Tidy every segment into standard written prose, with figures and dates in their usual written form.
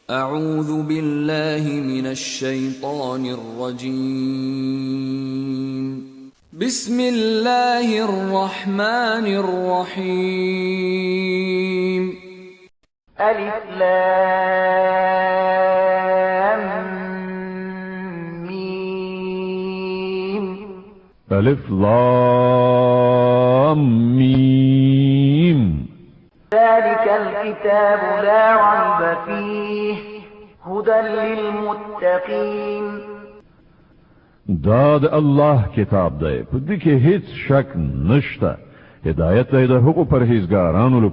أعوذ بالله من الشيطان الرجيم. بسم الله الرحمن الرحيم. ألف لام ميم. ألف لام ميم. ذلك الكتاب لا ريب فيه هدى للمتقين. دا د الله کتاب دی په دې کې هیڅ شک نشته. هدایت دی د هغو پرهیزګارانو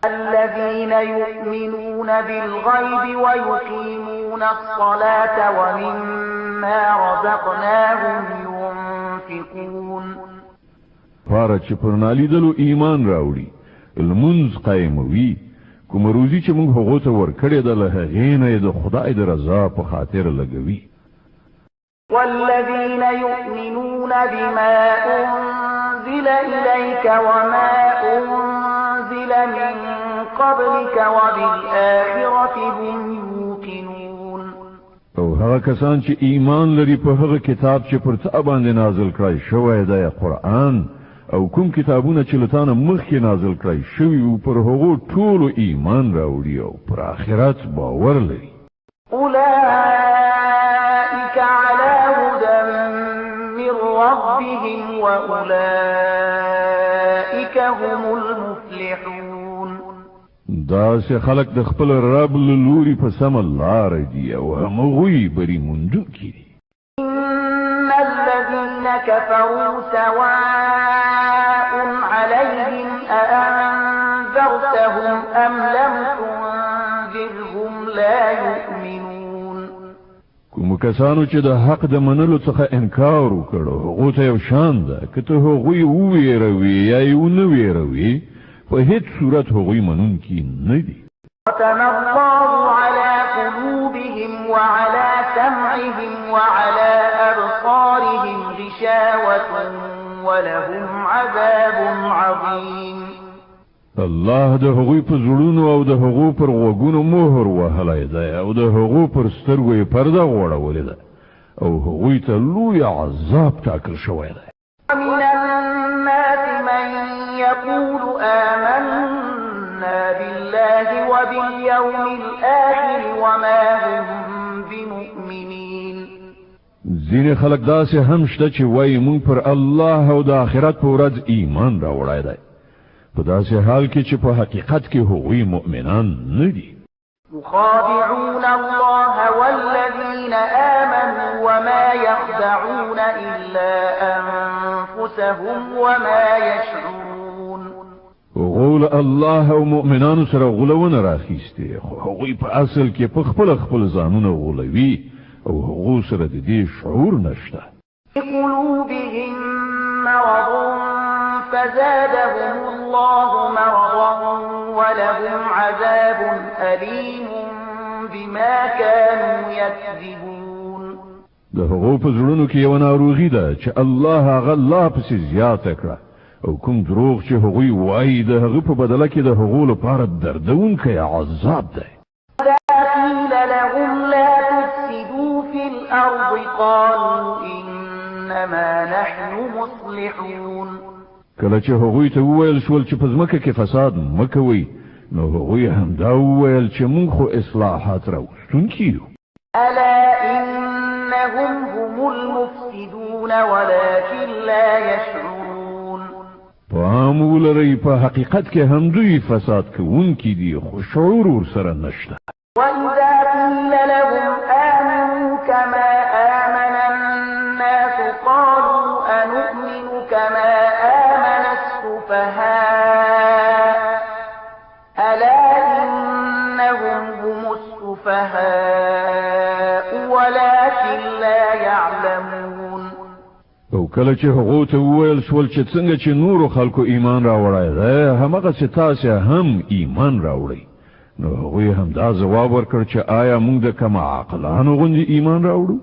الذين يؤمنون بالغيب ويقيمون الصلاة ومما رزقناهم ينفقون. پاره چې پر نالیدلو ایمان راوړي، المنز قائموي، کوم روزي چې موږ هغو ته ورکړې ده له هغې نه یې د خدای د رضا په خاطر لګوي. والذين يؤمنون بما أنزل إليك وما أنزل من قبلك وبالآخرة هم يوقنون. او هغه کسان چې ایمان لري په هغه کتاب چې پر تا باندې نازل کړی شوی دی قرآن، او کوم کتابونه چې له تا نه مخکې نازل کړی شوي وو، پر هغو ټولو ایمان راوړي او پر آخرت باور لري. أولئك على هدى من ربهم وأولئك هم المفلحون. داسې خلق د خپل رب له لوري په سمه لاره دي او همغوی بری موندونکي دي. إن الذين كفروا سواء عليهم أأنذرتهم أم لم تنذرهم لا يؤمنون. کوم کسانو چې د حق د منلو څخه انکار وکړو هغو ته یو شان ده که ته هغوی وویروي یا یې ونه ویروي، په هیڅ صورت هغوی منونکي نه دي. ختم الله على قلوبهم وعلى سمعهم وعلى أبصارهم غشاوة ولهم عذاب عظيم. الله د هغوی په زړونو او د هغو پر غوږونو مهر وهلی دی او د هغو پر سترګو یې پرده غوړولې ده او هغوی ته لوی عذاب ټاکل شوی دی. ومن الناس من يقول آمنا بالله وباليوم الآخر وما هم بمؤمنين. ځینې خلک داسې هم شته چې وایي مونږ پر الله او د آخرت په ورځ ایمان راوړی دی، په داسې حال کې چې په حقیقت کې هغوی مؤمنان نه دي. يخادعون الله والذين آمنوا وما يخدعون إلا أنفسهم وما يشعرون. غول الله او مؤمنانو سره غولونه راخیسته، خو هغوی په اصل کې په خپل ځانونه غولوي او هغو سره د دې شعور نشته. في قلوبهم مرض فزادهم الله مرضا ولهم عذاب أليم بما كانوا يكذبون. د هغو په زړونو کې یو ناروغي ده چې الله هغه لا پسې زیاته کړه، او کوم دروغ چې هغوی وایي د هغه په بدله کې د هغو لپاره دردونکی عذاب دی. إذا قيل لهم لا تفسدوا في الأرض قالوا إنما نحن مصلحون. کله چې هغوی ته وویل شول چې په ځمکه کې فساد مه کوئ، نو هغوی همدا وویل چې موږ خو اصلاحات راوستونکي یو. ألا إنهم هم المفسدون ولكن لا يشعرون. پام ولرئ په حقیقت کې هم دوی فساد کوونکي دي خو شعور ورسره نشته. وإذا قيل لهم آمنوا كما آمن الناس قالوا أنؤمن كما آمن السفهاء ألا إنهم هم السفهاء ولكن لا يعلمون. او کله چې هغو ته وویل شول چې څنګه چې نورو خلکو ایمان راوړی دی همغسې تاسې هم ایمان راوړئ، نو هغوی هم دا ځواب ورکړ چې آیا موږ د کم عقلانو غوندې ایمان راوړو؟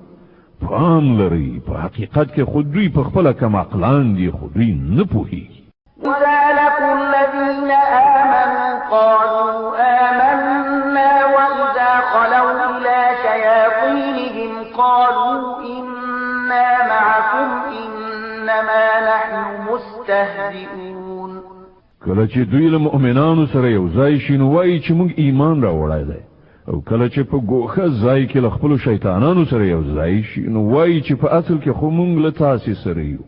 پام لرئ په حقیقت کې خو دوی په خپله کم عقلان دي خو دوی نه پوهېږي. وَإِذَا لَقُوا الَّذِينَ آمَنُوا قَالُوا آمَنَّا وَإِذَا خَلَوْا قالوا إنا معكم إنما نحن مستهزئون. کله چې دوی له مؤمنانو سره یو ځای شي نو وایي چې موږ ایمان راوړی دی، او کله چې په ګوښه ځای کې له خپلو شیطانانو سره یو ځای شي نو وایي چې په اصل کې خو موږ له تاسې سره یو،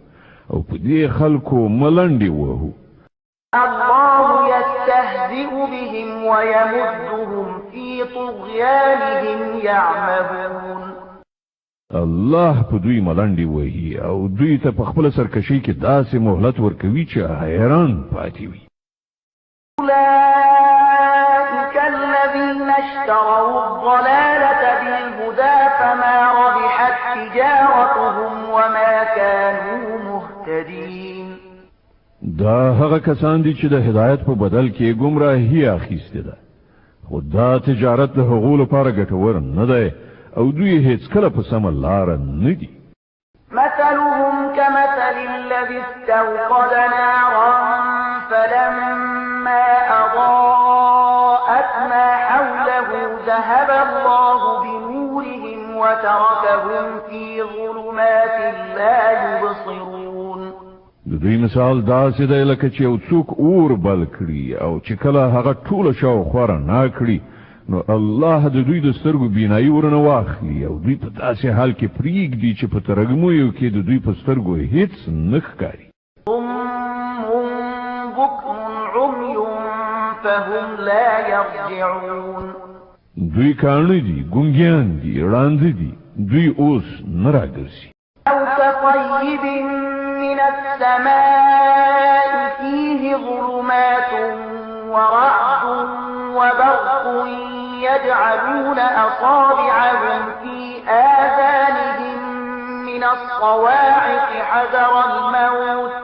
او په دې خلکو ملنډې وهو. الله يستهزئ بهم ويمدهم في طغيانهم يعمهون. الله په دوی ملنډې وهي او دوی ته په خپله سرکشۍ کې داسې مهلت ورکوي چې حیران پاتې وي. أولئك الذين اشتروا الضلالة بالهدى فما ربحت تجارتهم وما كانوا مهتدين. دا هغه کسان دي چې د هدایت په بدل کې گمراهي اخیسته ده، خو دا تجارت د هغو لپاره ګټور نه دی او دوی هیڅ کله په سمه لاره نه دي. مثلهم كمثل الذي استوقد نارا فلما أضاءت ما حوله ذهب الله بنورهم وتركهم في ظلمات لا يبصرون. د دوی مثال داسې دی لکه چې یو څوک اور بل کړي او چې کله هغه ټوله شاوخوا رڼا کړي نو الله د دوی د سترګو بینایي ورنه واخلي او دوی په داسې حال کې پرېږدي چې په ترږمویو کې د دوی په سترګو هیڅ نه ښکاري. صم بكم عمي فهم لا يرجعون. دوی کاڼه دي، ګونګیان دي، ړانده دي، دوی اوس نه راګرځي. أو كطيب من السماء فيه ظلمات ورعد وبرق يجعلون أصابعهم في آذانهم من الصواعق حذر الموت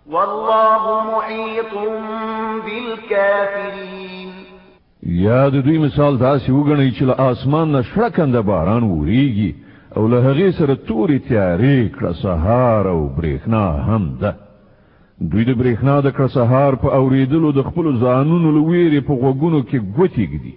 والله محيط بالكافرين. یا د دوی مثال داسې وګڼئ چې له آسمان نه شړکنده باران وریږي او له هغې سره تورې تیارې کړه سهار او برېښنا هم ده. دوی د برېښنا د کړه سهار په اورېدلو د خپلو ځانونو له ویرې په غوږونو کې ګوتې ږدي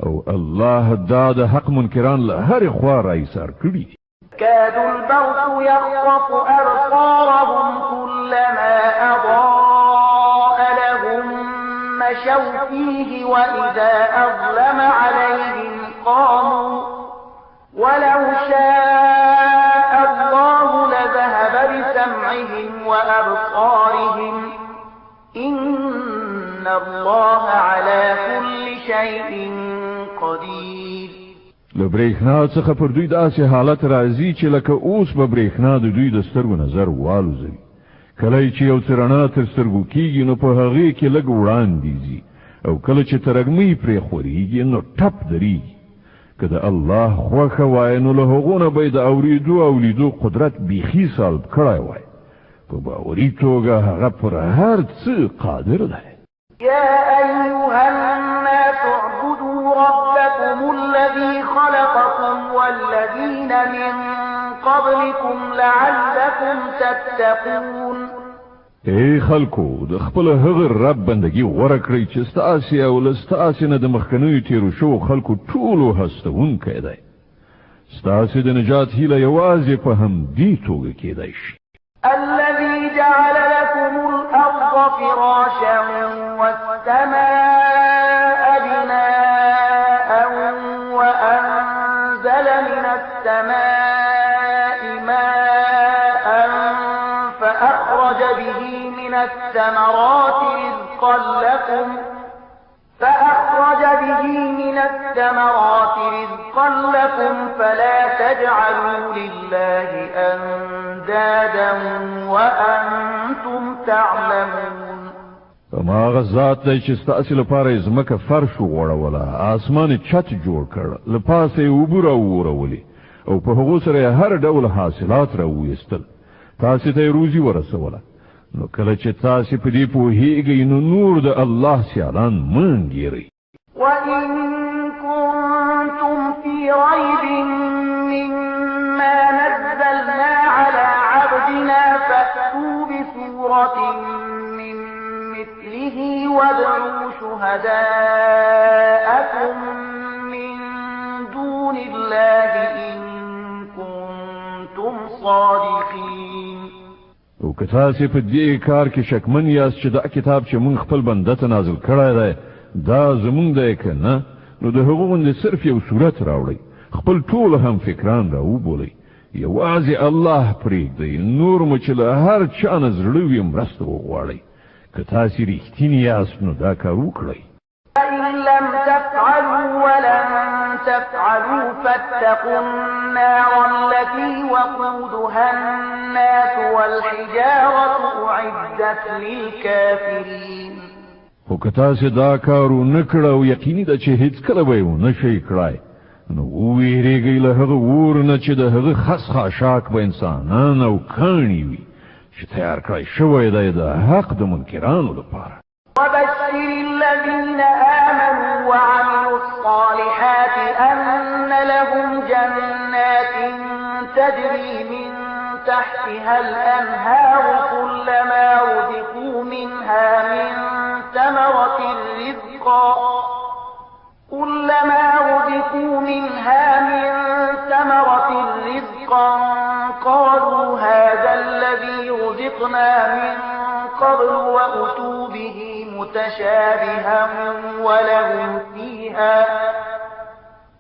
او الله دا د حق منکران له هرې خوا راایسار کړي دي. كاد البرق يخطف أبصارهم كلما أضاء لهم مشوا فيه وإذا أظلم عليهم قاموا ولو شاء الله لذهب بسمعهم وأبصارهم إن الله على كل شيء قدير. له برېښنا څخه پر دوی داسې حالت راځي چې لکه اوس به برېښنا د دوی د سترګو نظر والوزوي. کله چې یو څه رڼا تر سترګو کېږي نو په هغې کې لږ وړاندې ځي او کله چې ترږمۍ پرې خورېږي نو ټپ درېږي. که د الله خوښه وای نو له هغو نه به یې د اورېدو او لیدو قدرت بیخي سلب کړی وای. په باوري توګه هغه پر هر څه قادر دی. يا أيها الناس اعبدوا ربكم الذي خلقكم والذين من قبلكم لعلكم تتقون. ای خلکو د خپل هغه رب بندگی غوړه کړئ چې ستاسې او له ستاسې نه د مخکنیو تیرو شوو خلکو ټولو هستوونکی دی. ستاسې د نجات هیله یوازې په همدې توګه کېدی شي. الذي جعل لكم الأرض فراشا والسماء بناء وأنزل من السماء ماء فأخرج به من الثمرات رزقا لكم فلا تجعلوا لله أندادا وأنتم تعلمون. فما غزات دی چې ستاسې لپاره ځمکه فرش وغوړوله، آسمان چت جوړ کړ، له پاسه یې اوبه راوورولې او په هغو سره یې هر ډول حاصلات راوویستل، تاسې ته یې روزي ورسوله. نو کله چې تاسې په دې پوهېږئ نو نور د الله سیالان مه انګېرئ. وإن كنتم في ريب مما نزلنا على عبدنا فأتوا بسورة من مثله وادعوا شهداءكم من دون الله إن صادقين. او که تاسې په دې کار کې شکمن یاست چې دا کتاب چې مونږ خپل بنده ته نازل کړی دی دا زمونږ دی که نه نو د هغو غوندې صرف یو صورت راوړئ خپل ټول هم فکران را وبولئ یوازې الله پرېږدئ نور مو چې له هر چا نه زړه وي مرسته وغواړئ که تاسې رښتینې یاست نو دا کار وکړئ. فإن لم تفعلوا ولن تفعلوا فاتقوا النار التي وقودها الناس والحجارة أعدت للكافرين. خو که تاسې دا کار ونه کړه او یقیني ده چې هېڅکله به یې ونه شئ کړای نو وویرېږئ له هغه اور نه چې د هغه خس خاشاک به انسانان او کاڼي وي چې تیار کړی شوی دی د حق د منکرانو لپاره. وبشر الذين آمنوا وعملوا الصالحات أن لهم جنات تجري من تحتها الأنهار كلما رزقوا منها من ثمرة رزقا قالوا هذا الذي رزقنا من قبل وأتوا به متشابها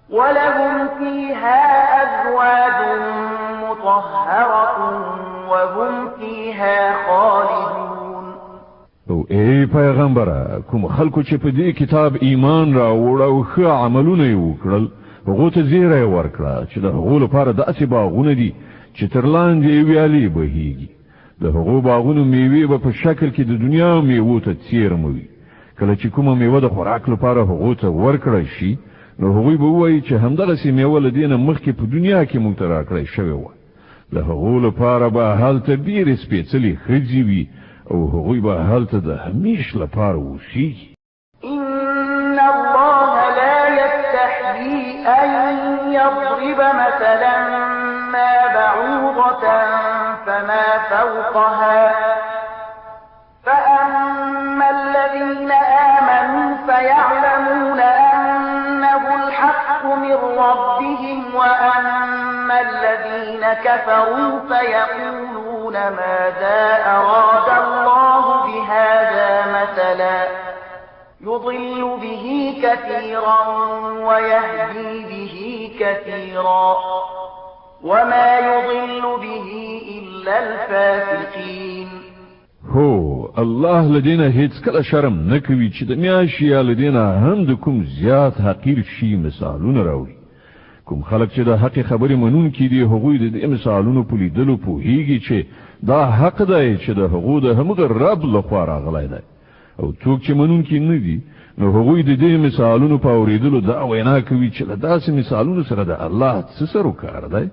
ولهم فيها أزواج مطهرة وهم فيها خالدون. او ای پیغمبره کوم خلکو چې په دې کتاب ایمان راوړ او ښه عملونه یې وکړل هغو ته زیری ورکړه چې د هغو لپاره داسې باغونه دي چې تر لاندې ویالې بهیږي د هغو باغونو میوې به په شکل کې د دنیا میوو ته څیرمه وي کله چې کومه میوه د خوراک لپاره هغو ته ورکړی شي نو هغوی به ووایي چې همدغسې میوه له دې نه مخکې په دنیا کې موږ ته راکړی شوې وه د هغو لپاره به هلته ډېرې سپېڅلې ښځې وي او هغوی به هلته د همیش لپاره اوسیږي. إن الله لا يستحيي أن يضرب مثلا ما بعوضة فما فوقها فأما الذين آمنوا فيعلمون أنه الحق من ربهم وأما الذين كفروا فيقولون ماذا أراد الله بهذا مثلا يضل به كثيرا ويهدي به كثيرا وما يضل به إلا الفاسقين. هو الله لدينا هیڅ کله شرم نه کوي چې د میاشي یا لدينا هم د کوم زیات حقیر شي مثالونه راوړي کوم خلک چې د حق خبرې منونکي دي هغوی د دې مثالونو په لیدلو پوهیږي چې دا حق دی چې د هغو د همغه رب لخوا راغلی دی او څوک چې منونکي نه دي نو هغوی د دې مثالونو په اورېدلو دا وینا کوي چې له داسې مثالونو سره د الله څه سروکار دی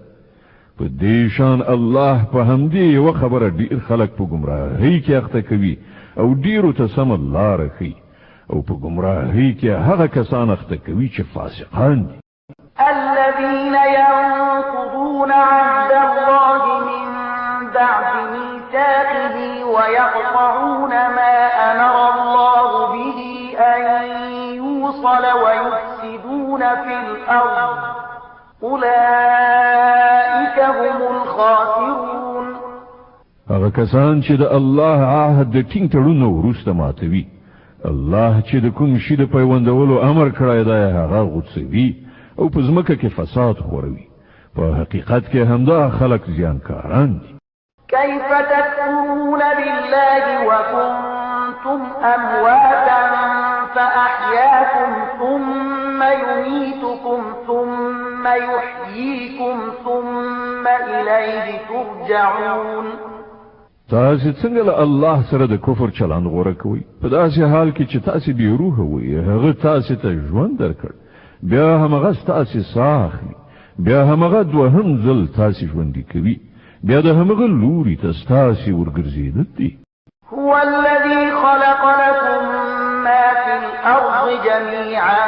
په دې شان الله په همدې یوه خبره ډېر خلک په ګمراهۍ کې اخته کوي او ډېرو ته سمه لاره ښیي او په ګمراهۍ کې هغه کسان اخته کوي چې فاسقان دي. الذين ينقضون عهد الله من بعد ميثاقه ويقطعون ما أمر الله به أن يوصل ويفسدون في الأرض أولئك هم الخاسرون. هغه کسان چې د الله عهد د ټینګ تړون وروسته ماتوي الله چې د کوم شي د پیوندولو امر کړی دی هغه غوڅوي او په ځمکه کې فساد خوروي په حقیقت کې همدا خلک زیانکاران دي. كيف تكفرون بالله وكنتم أمواتا فأحياكم ثم يميتكم ثم يحييكم ثم إليه ترجعون. تاسې څنګه له الله سره د کفر چلند غوره کوئ په داسې حال کې چې تاسې بې روحه وئ هغه تاسې ته ژوند درکړ بیا همغه ستاسې ساه اخلي بیا همغه دوهم ځل تاسې ژوندي کوي بیا د همغه لوري ته ستاسې ورګرځېدل دي. هو الذي خلق لكم ما في الأرض جميعا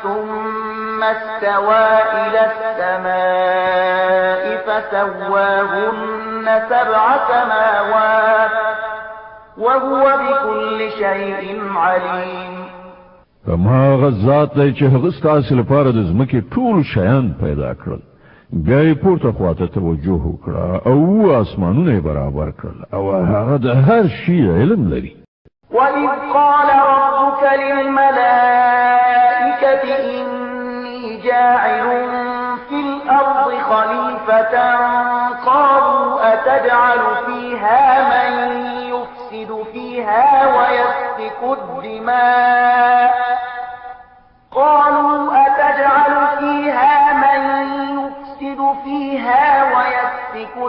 ثم استوى إلى السماء فسواهن 7 سماوات وهو بكل شيء عليم. هماغه ذات دی چې هغه ستاسې لپاره د ځمکې ټول شیان پیدا کړل بیا یې پورته خواته توجه وکړه او اسمانونه یې برابر کړل او هغه د هر شي علم لري. وَإِذْ قَالَ رَبُّكَ لِلْمَلَائِكَةِ إِنِّي جَاعِلٌ فِي الْأَرْضِ خَلِيفَةً قَالُوا أَتَجْعَلُ فِيهَا مَن يُفْسِدُ فِيهَا وَيَسْفِكُ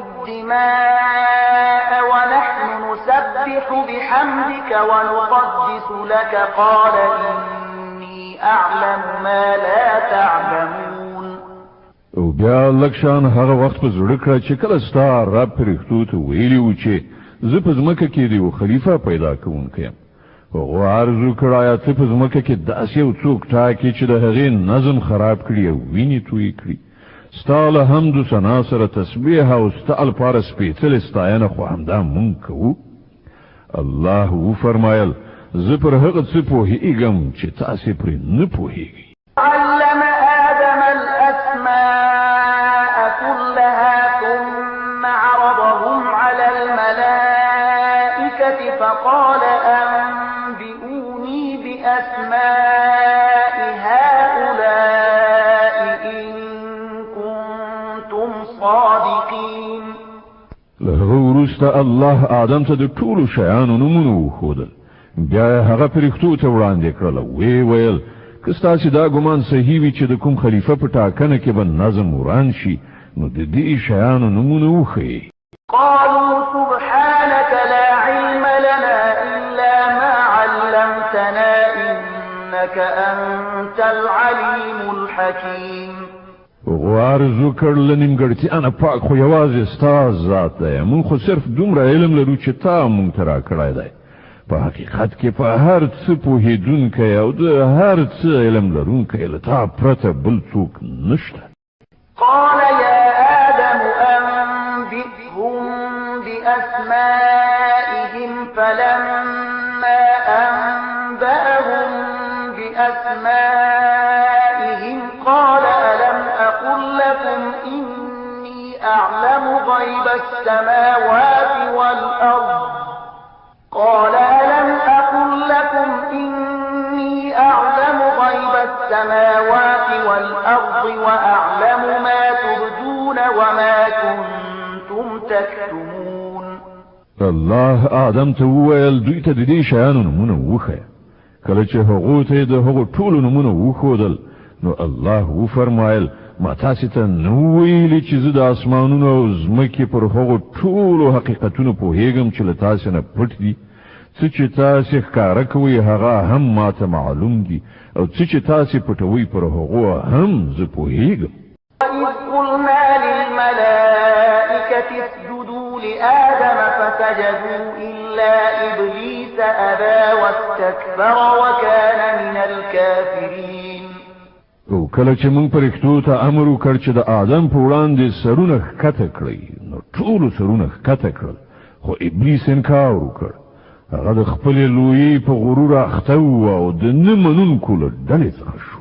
الدِّمَاءَ وَنَحْنُ نُسَبِّحُ بِحَمْدِكَ وَنُقَدِّسُ لَكَ قَالَ إِنِّي أَعْلَمُ مَا لَا تَعْلَمُونَ. او بیا لکشان هغه وخت په زړه کړه چې کله ستا رب پرښتو ته ویلي و چې زه په ځمکه کې د یو خلیفه پیدا کوونکی یم. هغه عرض وکړ آیا ته په ځمکه کې داسې یو څوک ټاکې چې د هغې نظم خراب کړي او وینې تویې کړي. ستا له حمد و ثنا سره تسبیح او ستا لپاره سپېڅلې ستاینه خو همدا مونږ کوو. الله وفرمایل زه پر هغه څه پوهېږم چې تاسې پرې نه پوهېږئ. علم آدم الأسماء كلها ثم عرضهم على الملائكة فقال أنبئوني بأسماء هؤلاء إن كنتم صادقين. له وروسته الله آدم ته د ټولو شیانو نومونه وښودل. بیا یې هغه پرښتو ته وړاندې کړل او ویې ویل که ستاسې دا ګمان صحیح وي چې د کوم خلیفه په ټاکنه کې به نظم وران شي نو د دې شیانو نومونه وښیئ. قالوا سبحانك لا علم لنا إلا ما علمتنا إنك أنت العليم الحكيم. غوارز وکړ له نیمګړتیانه پاک خو یوازې ستا ذات دی. موږ خو صرف دومره علم لرو چې تا موږ ته راکړی دی. په حقیقت کې په هر څه پوهېدونکی او د هر څه علم لرونکی له تا پرته بل څوک نشته. قال يا آدم أنبئهم بأسمائهم فلما أنبأهم بأسمائهم قال ألم أقل لكم إني أعلم غيب السماوات والأرض قال ألم أقل لكم إني أعلم غيب السماوات والأرض وأعلم ما تبدون وما كنتم تكتمون. الله آدم ته وویل دوی ته د دې شیانو نومونه وښیه. کله چې هغو ته یې د هغو ټولو نومونه وښودل نو الله وفرمایل ما تاسې ته نه ویلي چې زه د اسمانونو او ځمکې پر هغو ټولو حقیقتونو پوهېږم چې له تاسې نه پټ دي. څه چې تاسې ښکاره کوئ هغه هم ما ته معلوم دي او څه چې تاسې پټوئ پر هغو هم زه پوهېږم. وَإِذْ قُلْنَا لِلْمَلَائِكَةِ اسْجُدُوا لِآدَمَ فَسَجَدُوا إِلَّا إِبْلِيسَ أَبَى وَاسْتَكْبَرَ وَكَانَ مِنَ الْكَافِرِينَ. او کله چې موږ پرښتو ته امر وکړ چې د آدم په وړاندې سرونه ښکته کړئ نو ټولو سرونه ښکته کړل خو ابلیس انکار وکړ. هغه د خپلې لویۍ په غرور اخته و او د نه منونکو له ډلې څخه شو.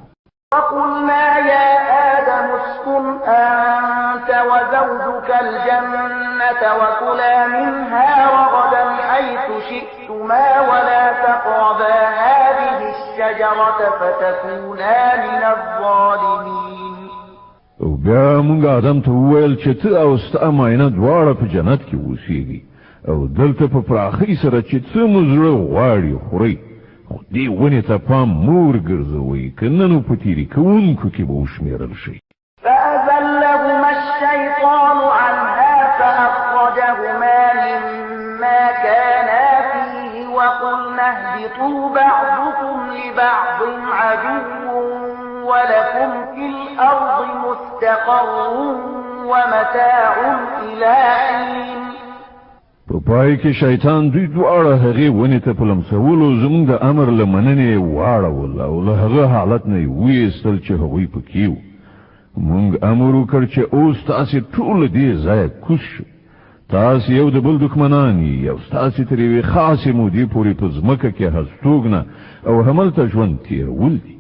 وقلنا يا آدم اسكن أنت وزوجك الجنة وكلا منها رغدا حيث شئتما ولا تقربا هذه الشجرة فتكونا من الظالمين. او بیا موږ آدم ته وویل چې ته او ستا ماینه دواړه په جنت کې اوسېږي او دلته په پراخۍ سره چې څه مو زړه غواړي خورئ خو دې ونې ته پام مور ګرځوئ که نه نو په تېرې کوونکو کې به وشمېرل شئ. فأزلهما الشيطان عنها فأخرجهما مما كانا فيه وقلنا اهبطوا بعضكم لبعض عدو ولكم في الأرض مستقر ومتاع إلى حين. په پای کې شیطان دوی دواړه هغې ونې ته په لمسولو زموږ د امر له مننې واړول او له هغه حالت نه یې ویستل چې هغوی پکې وو. موږ امر وکړ چې اوس تاسې ټول له دې ځایه کوز شئ. تاسې یو د بل دښمنان یې او ستاسې تر یوې خاصې مودې پورې په ځمکه کې هستوګنه او هملته ژوند تېرول دي.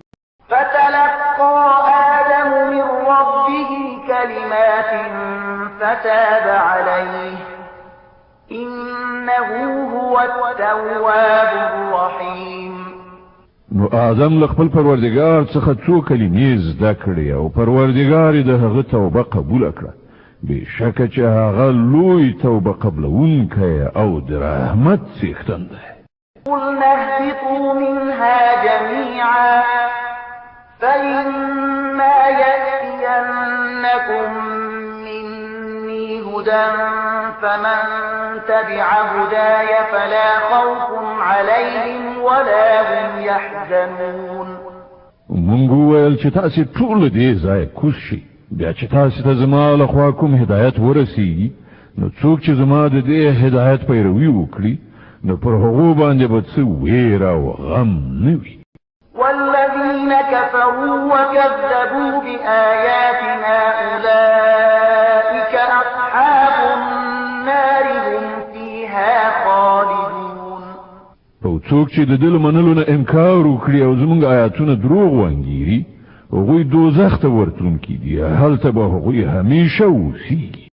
فتلقى آدم من ربه كلمات كلمات فتاب عليه إنه هو التواب الرحيم. نو آدم له خپل پروردګار څخه څو کلمې زده کړې او پروردګار یې د هغه توبه قبول کړه. بشکه چې هغه لوی توبه قبلونکی او د رحمت څښتن دی. قلنا اهبطوا منها جميعا فإما يأتينكم مني هدى فمن تبع هداي فلا خوف عليهم ولا هم يحزنون. مونږ وویل چې تاسو ټول دې ځای کوز شئ، بیا چې تاسو ته زما له خوا کوم هدایت ورسیږي نو څوک چې زما د دې هدایت پیروي وکړي نو پر هغو باندې به څه ویره او غم نه وي. والذين كفروا وكذبوا بآياتنا أولئك أصحاب النار هم فيها خالدون. او څوک چې د دې منلو نه انکار وکړي او زموږ آیاتونه دروغ وانګيري هغوی دوزخ ته ورتلونکي دي، هلته به هغوی همیشه اوسیږي.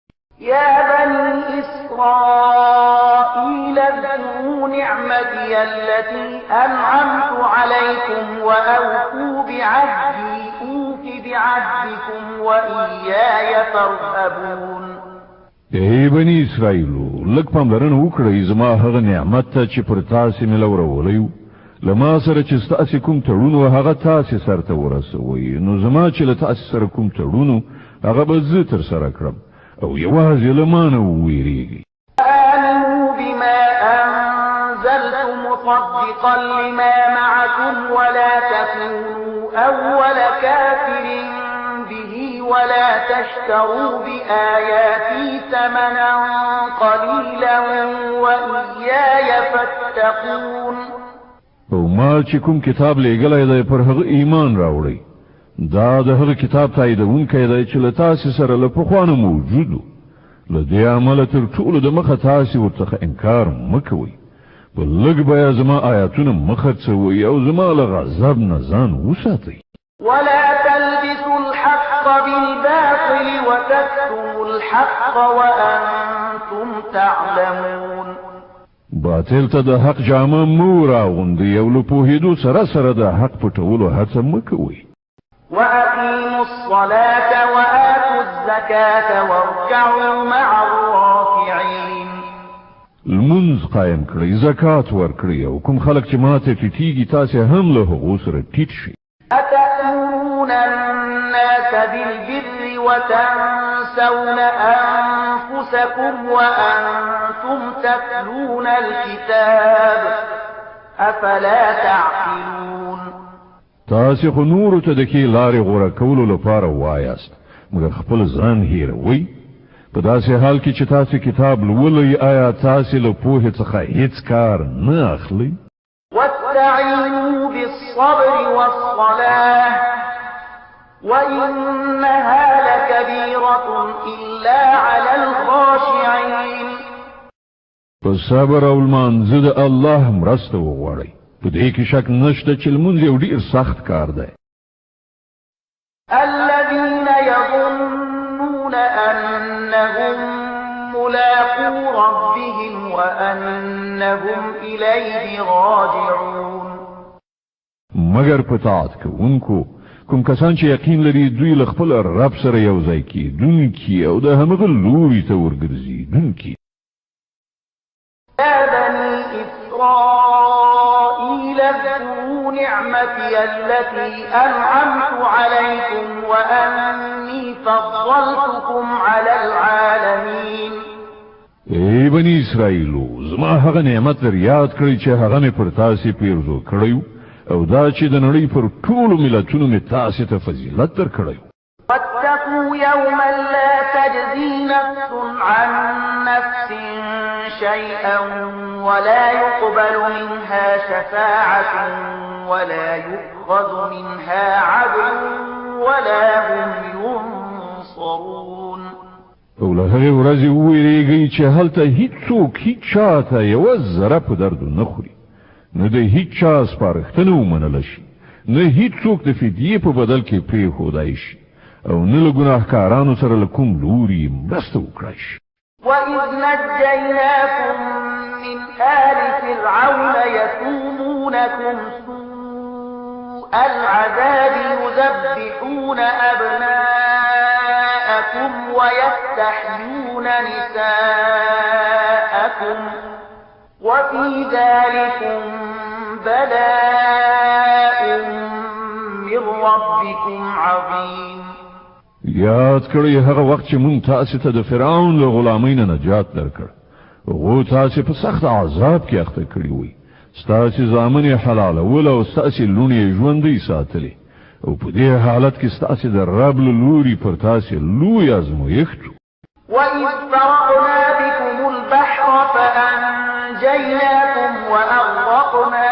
يا بني إسرائيل اذكروا نعمتي التي أنعمت عليكم وأوفوا بعهدي أوف بعهدكم وإياي فارهبون. ای بني اسرائیلو لږ پاملرنه وکړئ زما هغه نعمت ته چې پر تاسې مې لورولی له ما سره چې ستاسې کوم تړون و هغه تاسې سرته ورسوئ، نو زما چې له تاسې سره کوم تړون هغه به زه ترسره کړم او یوازې له ما نه وویریږئ. آمنوا بما أنزلت مصدقا لما معكم ولا تكونوا أول كافر به ولا تشتروا بآياتي ثمنا قليلا وإياي فاتقون. او ما چې کوم کتاب لېږلی دی پر هغه ایمان راوړئ، دا د هغه کتاب تاییدونکی دی چې له تاسې سره له پخوا نه موجود و. له دې عمله تر ټولو د مخه تاسې ورڅخه انکار مه کوئ، په لږ بیه زما آیاتونه مه خرڅوئ او زما له غضب نه ځان وساتئ. ولا تلبسوا الحق بالباطل وتكتموا الحق وأنتم تعلمون. باطل ته د حق جامه مو راغوندئ او له پوهېدو سره سره د حق پټولو هڅه مه کوئ. وأقيموا الصلاة وآتوا الزكاة واركعوا مع الراكعين. لمونځ قایم کړئ، زکات ورکړئ او کوم خلک چې ماته ټیټیږي تاسې هم له هغو سره ټیټ شئ. أتأمرون الناس بالبر وتنسون أنفسكم وأنتم تتلون الكتاب أفلا تعقلون. تاسې خو نورو ته د کې لارې غوره کولو لپاره وایاست مګر خپل ځان هېروئ. په داسې حال کې چې تاسې کتاب لولئ آیا تاسې له پوهې څخه هیڅ کار نه اخلئ؟ واستعينوا بالصبر والصلاة وإنها لكبيرة إلا على الخاشعين. په صبر او لمانځه د الله مرسته وغواړئ، په دې کې شک نشته چې لمونځ یو ډېر سخت کار دی. الذين يظنون أنهم ملاقو ربهم وأنهم إليه راجعون. مگر په طاعت کوونکو کوم کسان چې یقین لري دوی له خپل رب سره یو ځای کېدونکي او د همغه لوري ته ورګرځېدونکي. يا بني إسرائيل اذكروا نعمتي التي أنعمت عليكم وأني فضلتكم على العالمين. ای بني اسرائیلو زما هغه نعمت در یاد کړئ چې هغه مې پر تاسې پیرزو کړی او دا چې د نړۍ پر ټولو ملتونو مې تاسې ته فضیلت درکړی. واتقوا يوما لا تجزي نفس عن نفس شيئا ولا يقبل منها شفاعة ولا يؤخذ منها عدل ولا هم ينصرون. او له هغې ورځې وویرېږئ چې هلته هیڅوک هیڅ چا ته یوه ذره په دردو نه خوري، نه د هیڅ چا سپارښتنه ومنله شي، نه هیڅوک د فدیې په بدل کې پرېښودای شي او نه له ګناهکارانو سره له کوم لوري مرسته وکړای شي. وَإِذْ نَجَّيْنَاكُمْ مِنْ آلِ فِرْعَوْنَ يَسُومُونَكُمْ سُوءَ الْعَذَابِ يُذَبِّحُونَ أَبْنَاءَكُمْ وَيَسْتَحْيُونَ نِسَاءَكُمْ وَفِي ذَلِكُمْ بَلَاءٌ مِّن رَّبِّكُمْ عَظِيمٌ. یاد کړئ هغه وخت چې مونږ تاسو ته د فرعون له غلامۍ نه نجات درکړ. هغه تاسو په سخت عذاب کې اخته کړی وي. ستاسو زامن یې حلالول او ستاسو لونې ژوندۍ ساتلې. او په دې حالت کې ستاسو د رب له لوري پر تاسو لوی ازمایښت. وَإِذْ فَرَقْنَا بِكُمُ الْبَحْرَ فَأَنْجَيْنَاكُمْ وَأَغْرَقْنَا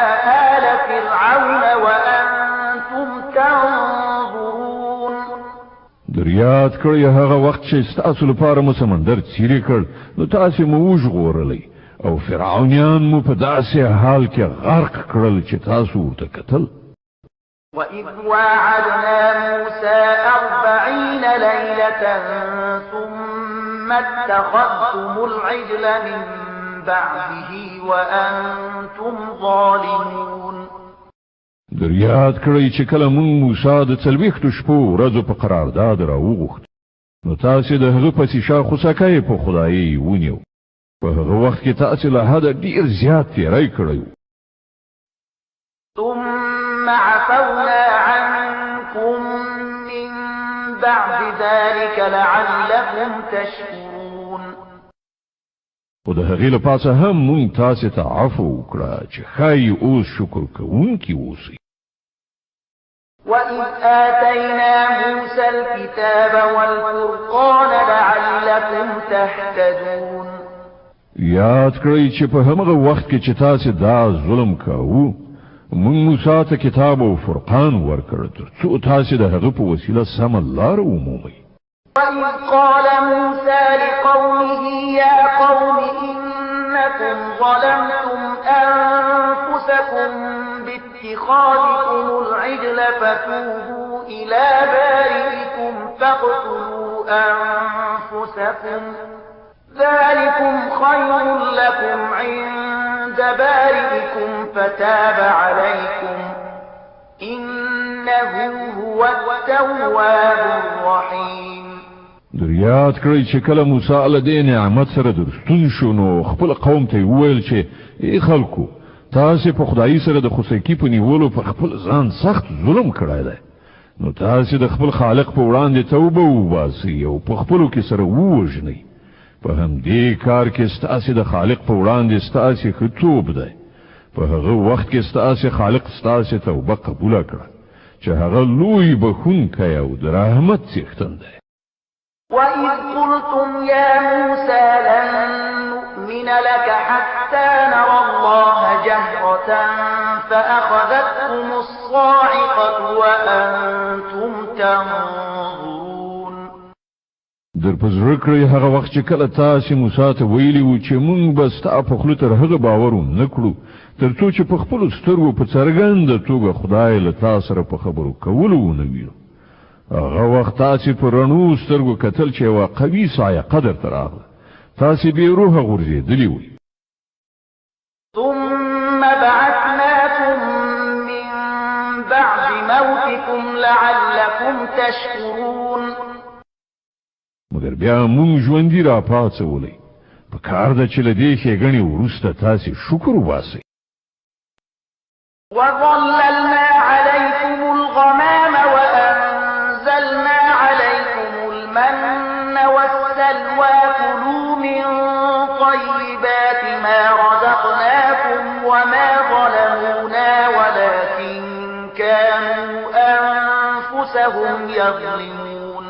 آلَ فِرْعَوْنَ وَأَنْتُمْ تَنْظُرُونَ. یاد کړئ هغه وخت چې ستاسو لپاره مو سمندر څیرې کړ نو تاسو مو وژغورلئ او فرعونیان مو په داسې حال کې غرق کړل چې تاسو ورته کتل. وَإِذْ وَاعَدْنَا مُوسَى 40 لَيْلَةً ثُمَّ اتَّخَذْتُمُ الْعِجْلَ مِنْ بَعْدِهِ وَأَنْتُمْ ظَالِمُونَ. یاد کړئ چې کله مونږ موسی د 40 شپو ورځو په قرارداد راوغوښت نو تاسو د هغه په شا خوسکای په خدای ونیو. په هغه وخت کې تاسو له حده ډیر زیات تیری کړی. ثم عفونا عنكم من بعد ذلك لعلكم تشكرون. او د هغې له پاسه هم مونږ تاسو ته عفو وکړه چې ښایي اوس شکر کوونکي اوسئ. وَإِذْ آتَيْنَا مُوسَى الْكِتَابَ وَالْفُرْقَانَ لَعَلَّكُمْ تَهْتَدُونَ. یاد کړئ چې په هغه وخت کې چې تاسو دا ظلم کاوه مونږ موسی ته کتاب او فرقان ورکړ ترڅو تاسو د هغه په وسیله سم لار ومومئ. وَإِذْ قَالَ مُوسَى لِقَوْمِهِ يَا قَوْمِ إِنَّكُمْ ظَلَمْتُمْ أَنفُسَكُمْ بِاتِّخَاذِكُمُ الْعِجْلَ فَتُوبُوا إِلَى بَارِئِكُمْ فَاقْتُلُوا أَنفُسَكُمْ ذَلِكُمْ خَيْرٌ لَكُمْ عِندَ بَارِئِكُمْ فَتَابَ عَلَيْكُمْ إِنَّهُ هُوَ التَّوَّابُ الرَّحِيمُ. یاد کړئ چې کله موسی علیه دې نعمت سره درستون شو نو خپل قوم ته وویل چې ای خلکو تاسو په خدای سره د خوسکی په نیولو په خپل ځان سخت ظلم کړی دی. نو تاسو د خپل خالق په وړاندې توبه وباسئ او په خپلو کې سره ووژنئ. په همدې کار کې ستاسو د خالق په وړاندې ستاسو ښه توب دی. په هغه وخت کې ستاسو خالق ستاسو توبه قبول کړه چې هغه لوی بخښونکی او د رحمت څښتن دی. وَإِذْ قُلْتُمْ يَا مُوسَى لَن نُّؤْمِنَ لَكَ حَتَّى نَرَى اللَّهَ جَهْرَةً فَأَخَذَتْكُمُ الصَّاعِقَةُ وَأَنْتُمْ تَنظُرُونَ. در په زړه کړئ هغه وخت چې کله تاسو موسی ته ویلي وو چې مونږ به ستا په خوله تر هغه باور ونه کړو تر څو چې په خپلو سترګو په څرګنده توګه خدای له تاسو سره په خبرو کولو ونه وینو. هغه وخت تاسو په رڼو سترګو کتل چې یوه قوي صاعقه درته راغله. تاسو بې روحه غورځېدلي وئ. ثم بعثناكم من بعد موتكم لعلكم تشكرون. مګر بیا مونږ ژوندي را پاڅولئ. په کار ده چې له دې ښېګڼې وروسته تاسې شکر وباسئ. وَظَلَّلْنَا عَلَيْكُمُ الْغَمَامَ وَأَنزَلْنَا عَلَيْكُمُ الْمَنَّ وَالسَّلْوَىٰ كُلُوا مِن طَيِّبَاتِ مَا رَزَقْنَاكُمْ وَمَا ظَلَمُونَا وَلَٰكِن كَانُوا أَنفُسَهُمْ يَظْلِمُونَ.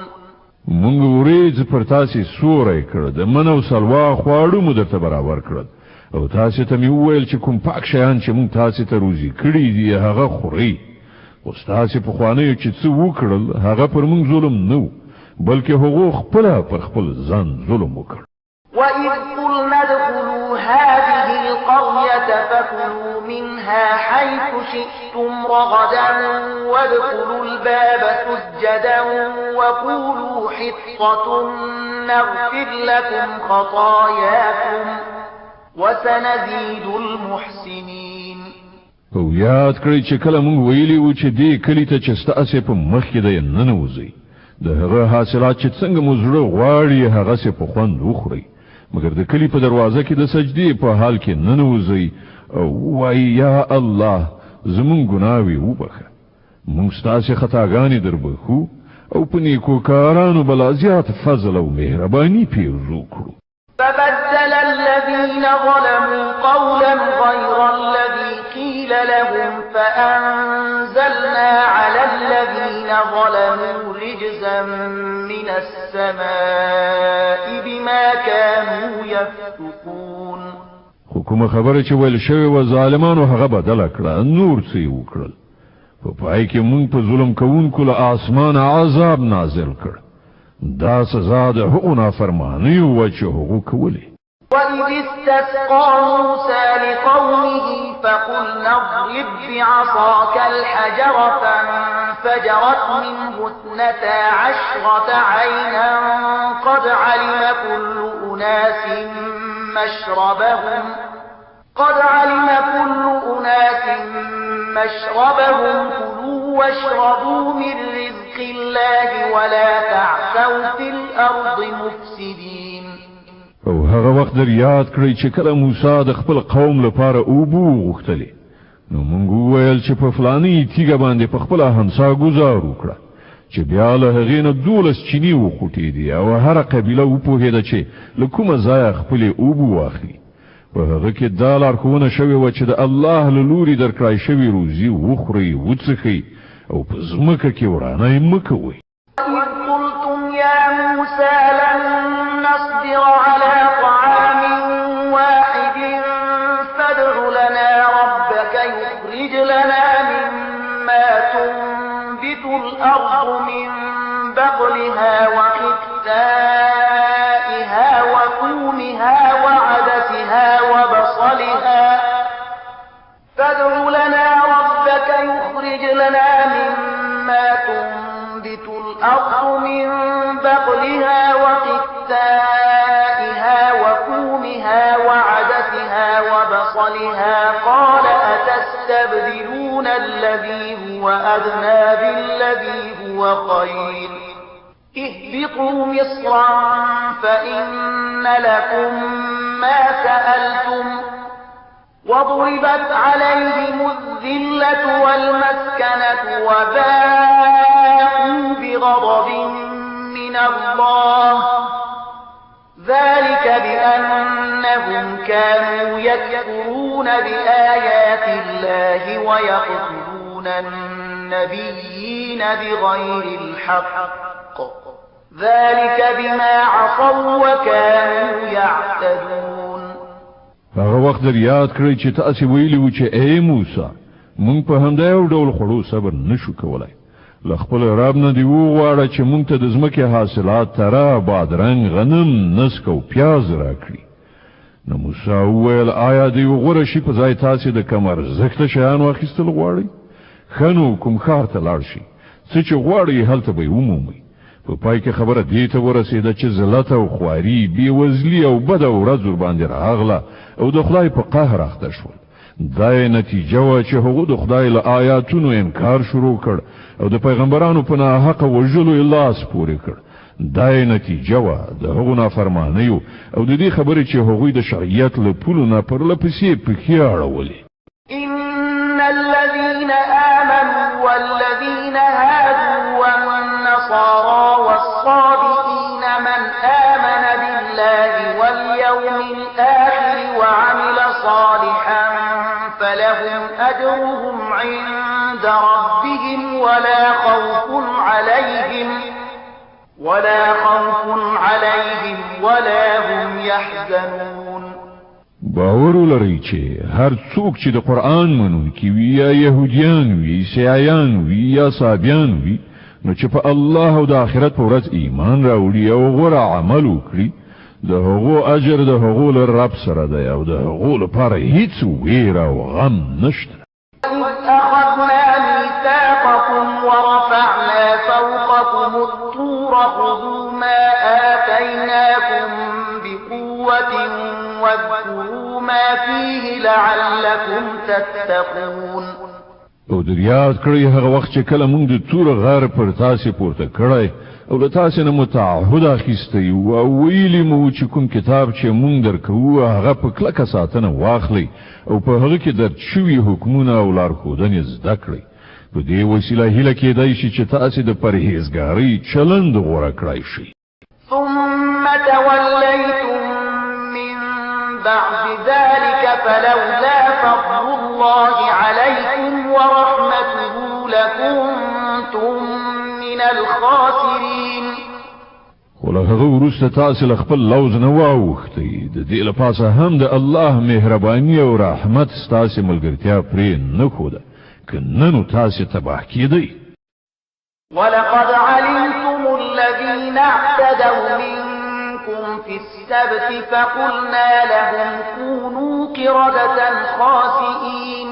مونږ ورېځ پر تاسې سوری کړ د من او سلوا خواړه مو درته برابر کړل او تاسو ته مې وویل چې کوم پاک شیان چې مونږ تاسو ته روزي کړي دي هغه خورئ. خو ستاسو پخوانیو چې څه وکړل هغه پر مونږ ظلم نه و بلکې هغو خپله پر خپل ځان ظلم وکړ. وَإِذْ قُلْنَا ادْخُلُوا هَٰذِهِ الْقَرْيَةَ فَكُلُوا مِنْهَا منها حيث شئتم رغدا وادخلوا الباب سجدا وقولوا حطة نغفر لكم خطاياكم وسنزيد المحسنين. او یاد کړئ چې کله موږ ویلي وو چې دې کلي ته چې ستاسې په مخ کې دی ننوځئ، د هغه حاصلات چې څنګه مو زړه غواړي هغسې په خوند وخورئ، مګر د کلي په دروازه کې د سجدې په حال کې ننوځئ او وایي یا الله زموږ ګناوې وبخه، موږ ستاسې خطاګانې دربخو او په نیکو کارانو به لا زیات فضل او مهرباني پیرزو کړو. فبدل الذين ظلموا قولا غير الذي قيل لهم فأنزلنا على الذين ظلموا رجزا من السماء بما كانوا يفسقون. حکومه خبره چې ویل شوی و ظالمانو هغه بدله کړه، نور څه یې وکړل، په پای کې موږ په ظلم کوونکو له آسمانه عذاب نازل کړ، دا سزا د هغو نافرمانیو وه چې هغو کولې. وَإِذِ اسْتَسْقَىٰ مُوسَىٰ لِقَوْمِهِ فَقُلْنَا اضْرِب بِّعَصَاكَ الْحَجَرَ فَانفَجَرَتْ مِنْهُ 12 عَيْنًا قَدْ عَلِمَ كُلُّ أُنَاسٍ مَّشْرَبَهُمْ كُلُوا وَاشْرَبُوا مِن رِّزْقِ اللَّهِ وَلَا تَعْثَوْا فِي الْأَرْضِ مُفْسِدِينَ. او هغه وخت در یاد کړئ چې کله موسی د خپل قوم لپاره اوبه وغوښتلې، نو موږ وویل چې په فلاني تیږه باندې په خپله همسا ګزار وکړه چې بیا له هغې نه 12 چینې وخوټېدې او هره قبیله وپوهېده چې له کومه ځایه خپلې اوبه واخلي. په هغه کې دا لارښوونه شوې وه چې د الله له لوري درکړای شوې روزي وخورئ وڅښئ او په ځمکه کې ورانی مه کوئ. وَإِذْ قُلْتُمْ يَا مُوسَىٰ لَن نَّصْبِرَ عَلَىٰ طَعَامٍ وَاحِدٍ فَادْعُ لَنَا رَبَّكَ يُخْرِجْ لَنَا مِمَّا تُنبِتُ الْأَرْضُ مِن بَقْلِهَا وَقِثَّائِهَا وَفُومِهَا وَعَدَسِهَا وَبَصَلِهَا فَادْعُ لَنَا رَبَّكَ يُخْرِجْ لَنَا مِمَّا تُنبِتُ الْأَرْضُ مِن بَقْلِهَا وَقِثَّائِهَا وَفُومِهَا وَعَدَسِهَا وَبَصَلِهَا قَالَ أَتَسْتَبْدِلُونَ الَّذِي هُوَ أَدْنَىٰ بِالَّذِي هُوَ خَيْرٌ اهْبِطُوا مِصْرًا فَإِنَّ لَكُم مَّا سَأَلْتُمْ وَضُرِبَتْ عَلَيْهِمُ الذِّلَّةُ وَالْمَسْكَنَةُ وَبَاءُوا بِغَضَبٍ مِّنَ اللَّهِ ذَلِكَ بِأَنَّهُمْ كَانُوا يَكْفُرُونَ بِآيَاتِ اللَّهِ وَيَقْتُلُونَ النَّبِيِّينَ بِغَيْرِ الْحَقِّ ذَلِكَ بِمَا عَصَوا وَكَانُوا يَعْتَدُونَ. هغه وخت در یاد کړئ چې تاسې ویلي وو چې ای موسی موږ په همدا یو ډول خوړو صبر نشو کولی، له خپل رب نه دې وغواړه چې موږ ته د ځمکې حاصلات تره، بادرنګ، غنم، نسک او پیاز راکړي. نو موسی وویل آیا د یو غوره شي په ځای تاسې د کم ارزښته شیانو اخیستل غواړئ؟ ښه نو کوم ښار ته لاړ شئ، څه چې غواړئ هلته به یې ومومئ. په پای کې خبره دې ته ورسېده چې ذلت او خواري، بېوزلي او بده ورځ ورباندې راغله او د خدای په قهر اخته شول. دا یې نتیجه وه چې هغو د خدای له آیاتونو انکار شروع کړ او د پیغمبرانو په ناحقه وژلو یې لاس پورې کړ. دا یې نتیجه وه د هغو نافرمانیو او د دې خبرې چې هغوی د شرعیت له پولو نه پرله پسې پښې اړولې. إن الذين آمنوا والذين هادوا والنصارى والصابئين من آمن بالله واليوم الآخر وعمل صالحا فلهم أجرهم عند ربهم ولا خوف عليهم ولا هم يحزنون. باور ولرئ چې هر څوک چې د قرآن منونکي وي یا یهودیان وي، عیسایان وي یا صابیان وي، نو چې په الله او د آخرت په ورځ ایمان راوړي او غوره عمل وکړي، د هغو اجر د هغو له رب سره دی او د هغو لپاره هیڅ ویره او غم نشته. وخذوا ما آتيناكم بقوة واذكروا ما فيه لعلكم تتقون. او در یاد کړی هغه وخت چې کله موږ د تور غار پر تاسې پورته کړی او له تاسې نه متعهد اخیستی او ویلي مو چې کوم کتاب چې موږ درکوو هغه په کلکه ساتنه واخلئ او په هغه کې درج شوي حکمونه او لارښودنې زده کړئ. په دې وسیله هیله کېدای شي چې تاسې د پرهیزګارۍ چلند غوره کړای شئ. ثم توليتم من بعد ذلك فلولا فضل الله عليكم ورحمته لكنتم من الخاسرين. ولهغه وروسته تاسې له خپل لوز نه واوښتئ. د دې لپاره هم د الله مهرباني او رحمت ستاسې ملګرتیا پرې نه ښوده، که نه نو تاسې تباه کېدئ. ولقد علمتم الذين اعتدوا منكم في السبت فقلنا لهم كونوا قردة خاسئين.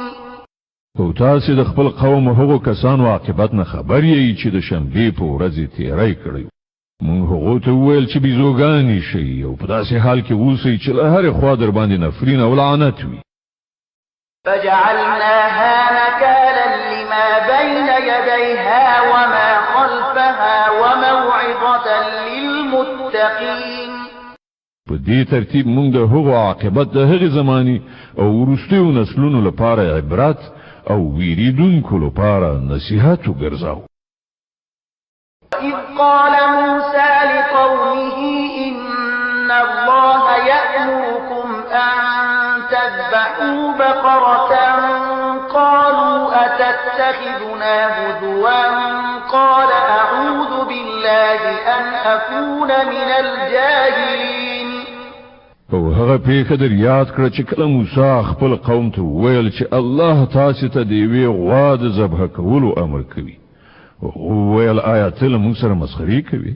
او تاسې د خپل قوم هغو کسانو عاقبت نه خبر یې چې د شنبې په ورځې تیری کړی. موږ هغو ته وویل چې بیزوګانې شئ او په داسې حال کې اوسئ چې له هرې خوا در باندې نفرین او لعنت وي. فجعلناها نكالا لما بين يديها وما خلفها وموعظة للمتقين. په دې ترتیب موږ د هغو عاقبت د هغې زماني او وروستیو نسلونو لپاره عبرت او ویریدونکو لپاره نصیحت وګرځاو. إذ قال موسى لقومه إن الله يأمركم أن تذبحوا بقرة قالوا أتتخذنا هزوا قال أعوذ بالله أن أكون من الجاهلين. او هغه پیښه در یاد کړه چې کله موسی خپل قوم ته وویل چې الله تاسو ته د یوې غوا د ذبح کولو امر کوي. او ویل آیا ته له موږ سره مسخري کوي؟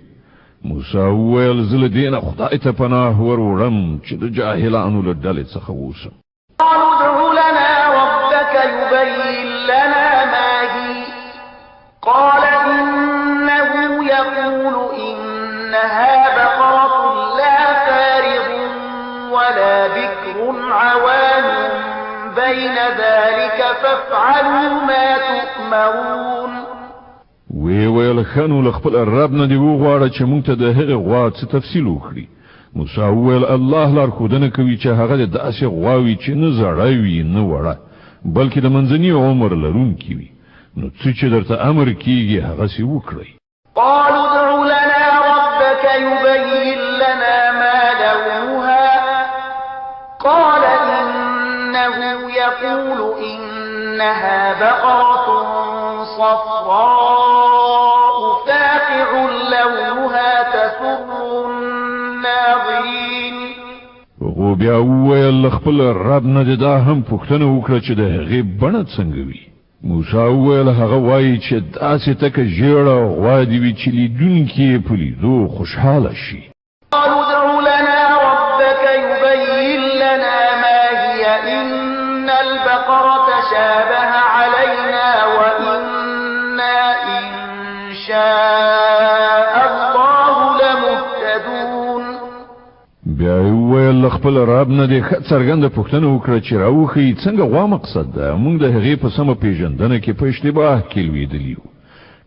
موسی وویل زه له دې نه خدای ته پناه ور وړم چې د جاهلانو له ډلې څخه اوسم. قالوا ادع لنا ربك يبين لنا ما هي قال إنه يقول إنها بقرة لا فارغ ولا بكر عوان بين ذلك فافعلوا ما تؤمرون. ویل خانو له خپل رب نه دی وغواړه چې موږ ته د هغې غوا څه تفصیل وکړي. موسی وویل الله لارښودنه کوي چې هغه د داسې غواوي چې نه زړه وي نه وړه بلکې د منځني عمر لرونکي وي. نو څه چې درته امر کیږي هغسې وکړئ. قالوا ادع لنا ربك يبين لنا ما لونها قال إنه يقول إنها بقرة صفراء فاقع لونها تسر الناظرين. وغو بیا وویل خپل رب نه دا هم پوښتنه وکړه چې د هغې بڼه څنګه وي. موسی وویل هغه وایي چې داسې تکه ژیړه غوا دې وي چې لیدونکي یې په لیدو خوشحاله شي. قالوا ادع لنا ربك يبين لنا ما هي إن البقرة شابه علينا وإنا إن شاء الله لمهتدون. بیا وویل خپل رب نه دې ښه څرګنده پوښتنه وکړه چې راوښیي څنګه غوا مقصد ده. موږ د هغې په سمه پېژندنه کې په اشتباه کې لوېدلي یو.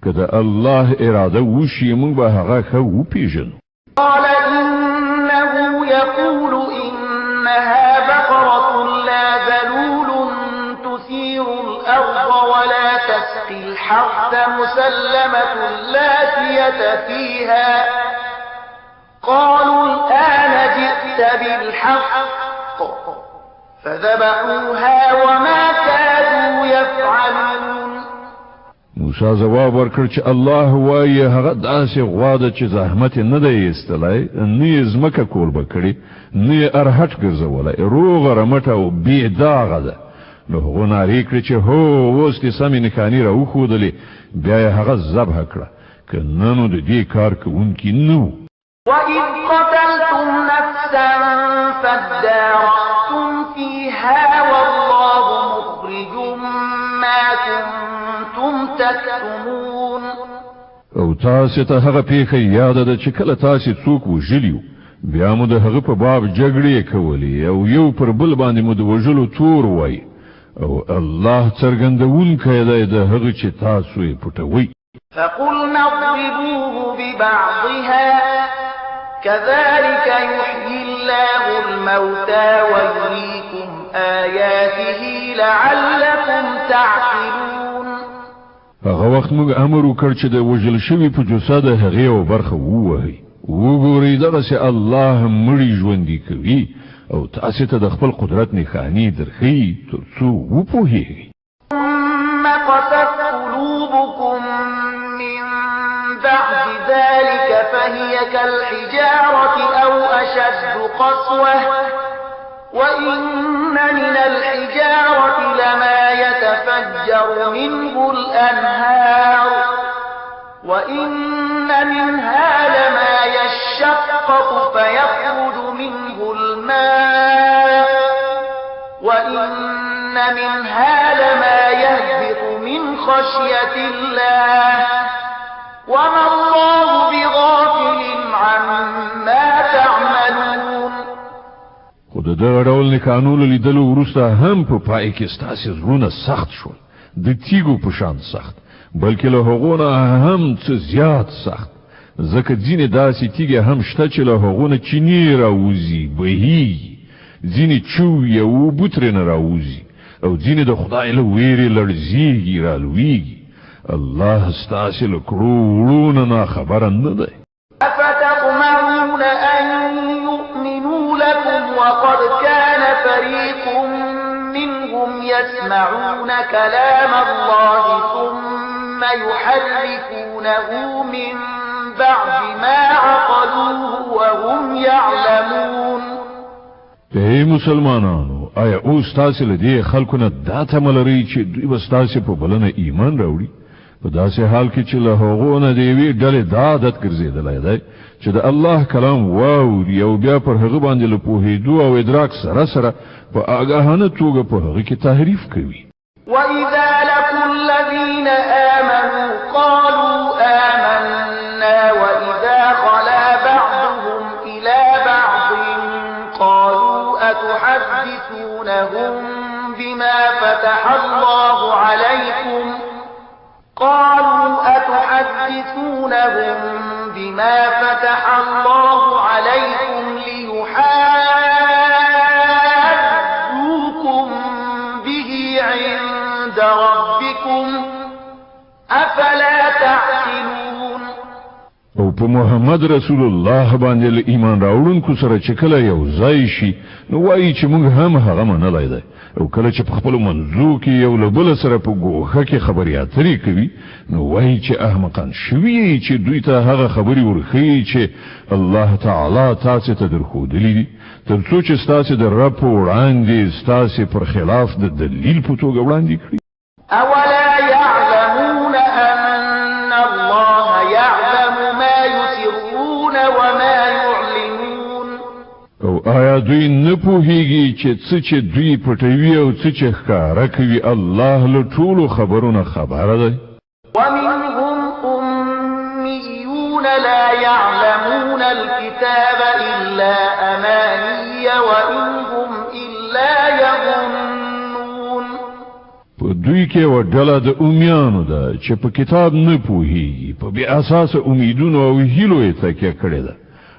که د الله اراده وشي موږ به هغه ښه وپېژنو. قال إنه يقول إنها بقرة لا ذلول تثير الأرض ولا تسقي الحرث مسلمة لا شية فيها قالوا الآن جئت بالحق فذبحوها وما كادوا يفعلون. موسی جواب ورکړ چې الله وایي هغه داسې غوا ده چې زحمت نه دی ایستلی، نه یې ځمکه کول به کړي، نه یې ارهټ ګرځولی، روغه رمټه او بې داغه ده. نو هغو نارې کړې چې هو اوس دې سمې نښانې راوښودلې، بیا یې هغه ذبح کړه، که نه نو د دې کار کوونکي نه وو. وَإِذْ قَتَلْتُمْ نَفْسًا فَادَّارَأْتُمْ فِيهَا وَاللَّهُ مُخْرِجٌ مَا كُنتُمْ تَكْتُمُونَ. او تاسو ته هغه پیښه یاد ده چې کله تاسو څوک وژلیو بیا مو د هغه په باب جګړې کولې او یو پر بل باندې مو د وژلو تور وای او الله څرګندونکی دی د هغه چې تاسو یې پټوئ. فقلنا اضربوه ببعضها كذلك يحيي الله الموتى ويريكم آياته لعلكم تعقلون. هغه وخت موږ امر وکړ چې د وژل شوي په جسد هغه یو برخه ووهي. وګورئ دغسې الله مړي ژوندي کوي او تاسو ته د خپل قدرت نښانې درښیي تر څو وپوهیږئ. ثم قست قلوبكم من بعد ذلك فهي كالحجارة أو أشد قسوة وإن من الحجارة لما يتفجر منه الأنهار وإن منها لما يشقق فيخرج منه الماء وإن منها لما يهبط من خشية الله وما الله بغافل عما تعملون. خود دغه ډول نښانونو لیدلو وروسته هم په پای کې ستاسې زړونه سخت شول، د تیږو په شان سخت، بلکې له هغو نه هم څه زیات سخت، ځکه ځینې داسې تیږې هم شته چې له هغو نه چینې راوځي، بهیږي، ځینې چوي او اوبه ترېنه راوځي او ځینې د خدای له ویرې لړزیږي، رالویږي. الله ستاسې له کړو وړو نه خبره نه دی. أفتطمعون أن يؤمنوا لكم وقد كان فريق منهم يسمعون كلام الله ثم يحرفونه من بعد ما عقلوه وهم يعلمون. ای مسلمانانو، آیا اوس تاسې له دې خلکو نه دا تمه لرئ چې دوی به ستاسې په بلنه ایمان راوړي؟ په داسې حال کې چې له هغو نه د یوې ډلې دا عادت ګرځېدلی دی چې د الله کلام واوري او بیا پر هغه باندې له پوهېدو او ادراک سره سره په آګاهانه توګه په هغه کې تحریف کوي. وَإِذَا لَقُوا الَّذِينَ آمَنُوا قَالُوا آمَنَّا وَإِذَا خَلَا بَعْضُهُمْ إِلَى بَعْضٍ قَالُوا أَتُحَدِّثُونَهُم بِمَا فَتَحَ اللَّهُ عَلَيْكُمْ لِيُحَاجُّوكُم بِهِ عِندَ رَبِّكُمْ أَفَلَا تَعْقِلُونَ. او په محمد رسول الله باندې له ایمان راوړونکو سره چې کله یو ځای شي نو وایي چې موږ هم هغه منلی دی، او کله چې په خپلو منځو کې یو له بله سره په ګوښه کې خبرې اترې کوي نو وایي چې احمقان شوي چې دوی ته هغه خبرې ورښیي چې الله تعالی تاسې ته درښودلي دي تر څو چې ستاسې د رب په وړاندې ستاسې پر خلاف د دلیل په توګه وړاندې کړي. أولا يعلمون أن الله يعلم ما يسرون وما يعلنون. او آیا دوی نه پوهیږي چې څه چې دوی پټوي او څه چې ښکاره کوي الله له ټولو خبرونه خبره دی. ومنهم أميون لا يعلمون الكتاب إلا أماني وإن هم إلا يظنون. په دوی کې یوه ډله د امیانو ده چې په کتاب نه پوهیږي، په بې اساسه امیدونو او هیلو یې تکیه کړې ده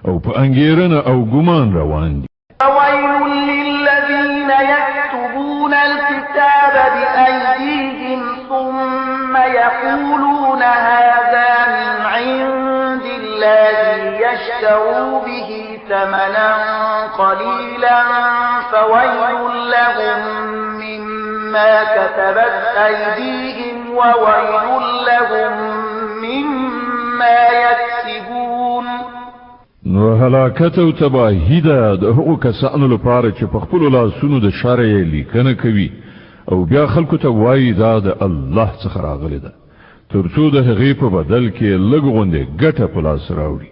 او په انګیرنه او ګمان روان دي. وَوَيْلٌ لِّلَّذِينَ يَكْتُبُونَ الْكِتَابَ بِأَيْدِيهِمْ ثُمَّ يَقُولُونَ هَٰذَا مِنْ عِندِ اللَّهِ لِيَشْتَرُوا بِهِ ثَمَنًا قَلِيلًا فَوَيْلٌ لَّهُم مِّمَّا كَتَبَتْ أَيْدِيهِمْ وَوَيْلٌ لَّهُم مِّمَّا يَكْسِبُونَ. نو هلاکت او تباهی ده د هغو کسانو لپاره چې په خپلو لاسونو د شر یې لیکنه کوي او بیا خلکو ته وایي دا د الله څخه راغلی ده تر څو د هغې په بدل کې لږ غوندې ګټه په لاس راوړي.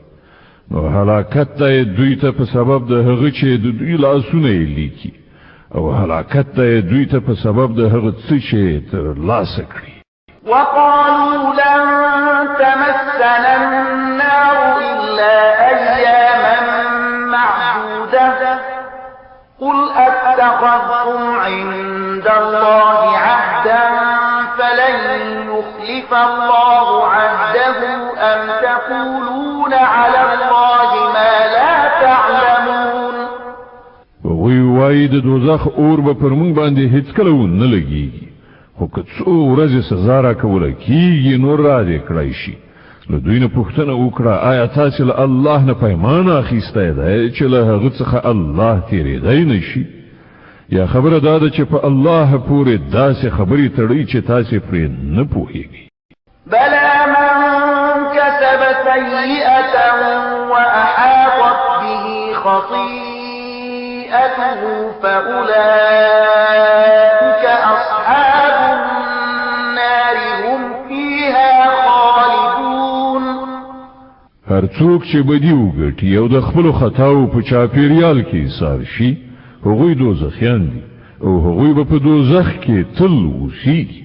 نو هلاکت ده دوی ته په سبب د هغه چې د دوی لاسونه یې لیکي او هلاکت ده دوی ته په سبب د هغه څه چې ترلاسه کړي. وقالوا لن تمسنا النار إلا أياما معدودة قل أتخذتم عند الله عهدا فلن يخلف الله عهده أم تقولون على الله ما لا تعلمون وی وای د دوزخ اور به پر مونږ باندې هیڅ کله نه لګیږي خو که څو ورځې سزا راکوله کیږي نور را دې کړی شي نو دوی نه پوښتنه وکړه آیا تاسو له الله نه پیمان اخیستی دی چې له هغه څخه الله تېرېدی نه شي یا خبره دا ده چې په الله پورې داسې خبرې تړئ چې تاسې پرې نه پوهېږئ بلى من كسب سيئة وأحاطت به خطيئته فأولئك أصحاب النار هم فيها خالدون هر څوک چې بدی وګټي او د خپل خطاو په چاپیریال کې ایثار شي هغوی دوزخیان دي او هغوی به په دوزخ کې تل اوسیږي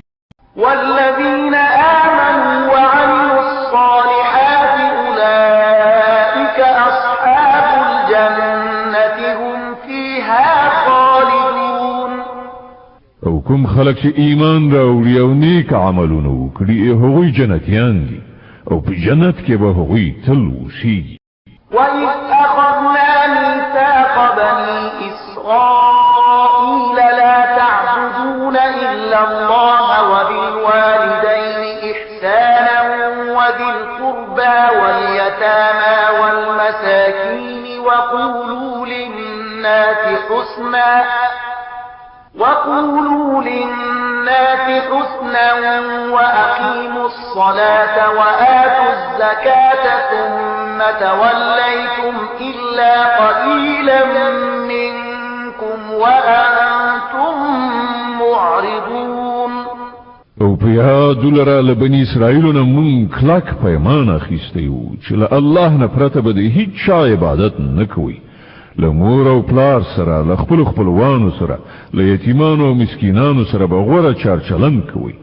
والذين آمنوا وعملوا الصالحات أولئك أصحاب الجنة هم فيها خالدون او کوم خلک چې ایمان راوړي او نیک عملونه وکړي هغوی جنتیان دي او په جنت کې به هغوی تل اوسیږي وإذ أخذنا ميثاق بني إسرائيل لا تعبدون إلا الله وبالوالدين إحسانا وذي القربى واليتامى والمساكين وقولوا للناس حسنا وأقيموا الصلاة وآتوا الزكاة ثم توليتم إلا قليلا منكم وأنتم معرضون او په یاد لره له بني اسرائیلو نه مونږ کلک پیمان اخیستی وو چې له الله نه پرته به د هیڅ چا عبادت نه کوي له مور او پلار سره له خپل خپلوانو سره له یتیمانو او مسکینانو سره به غوره چارچلن کوي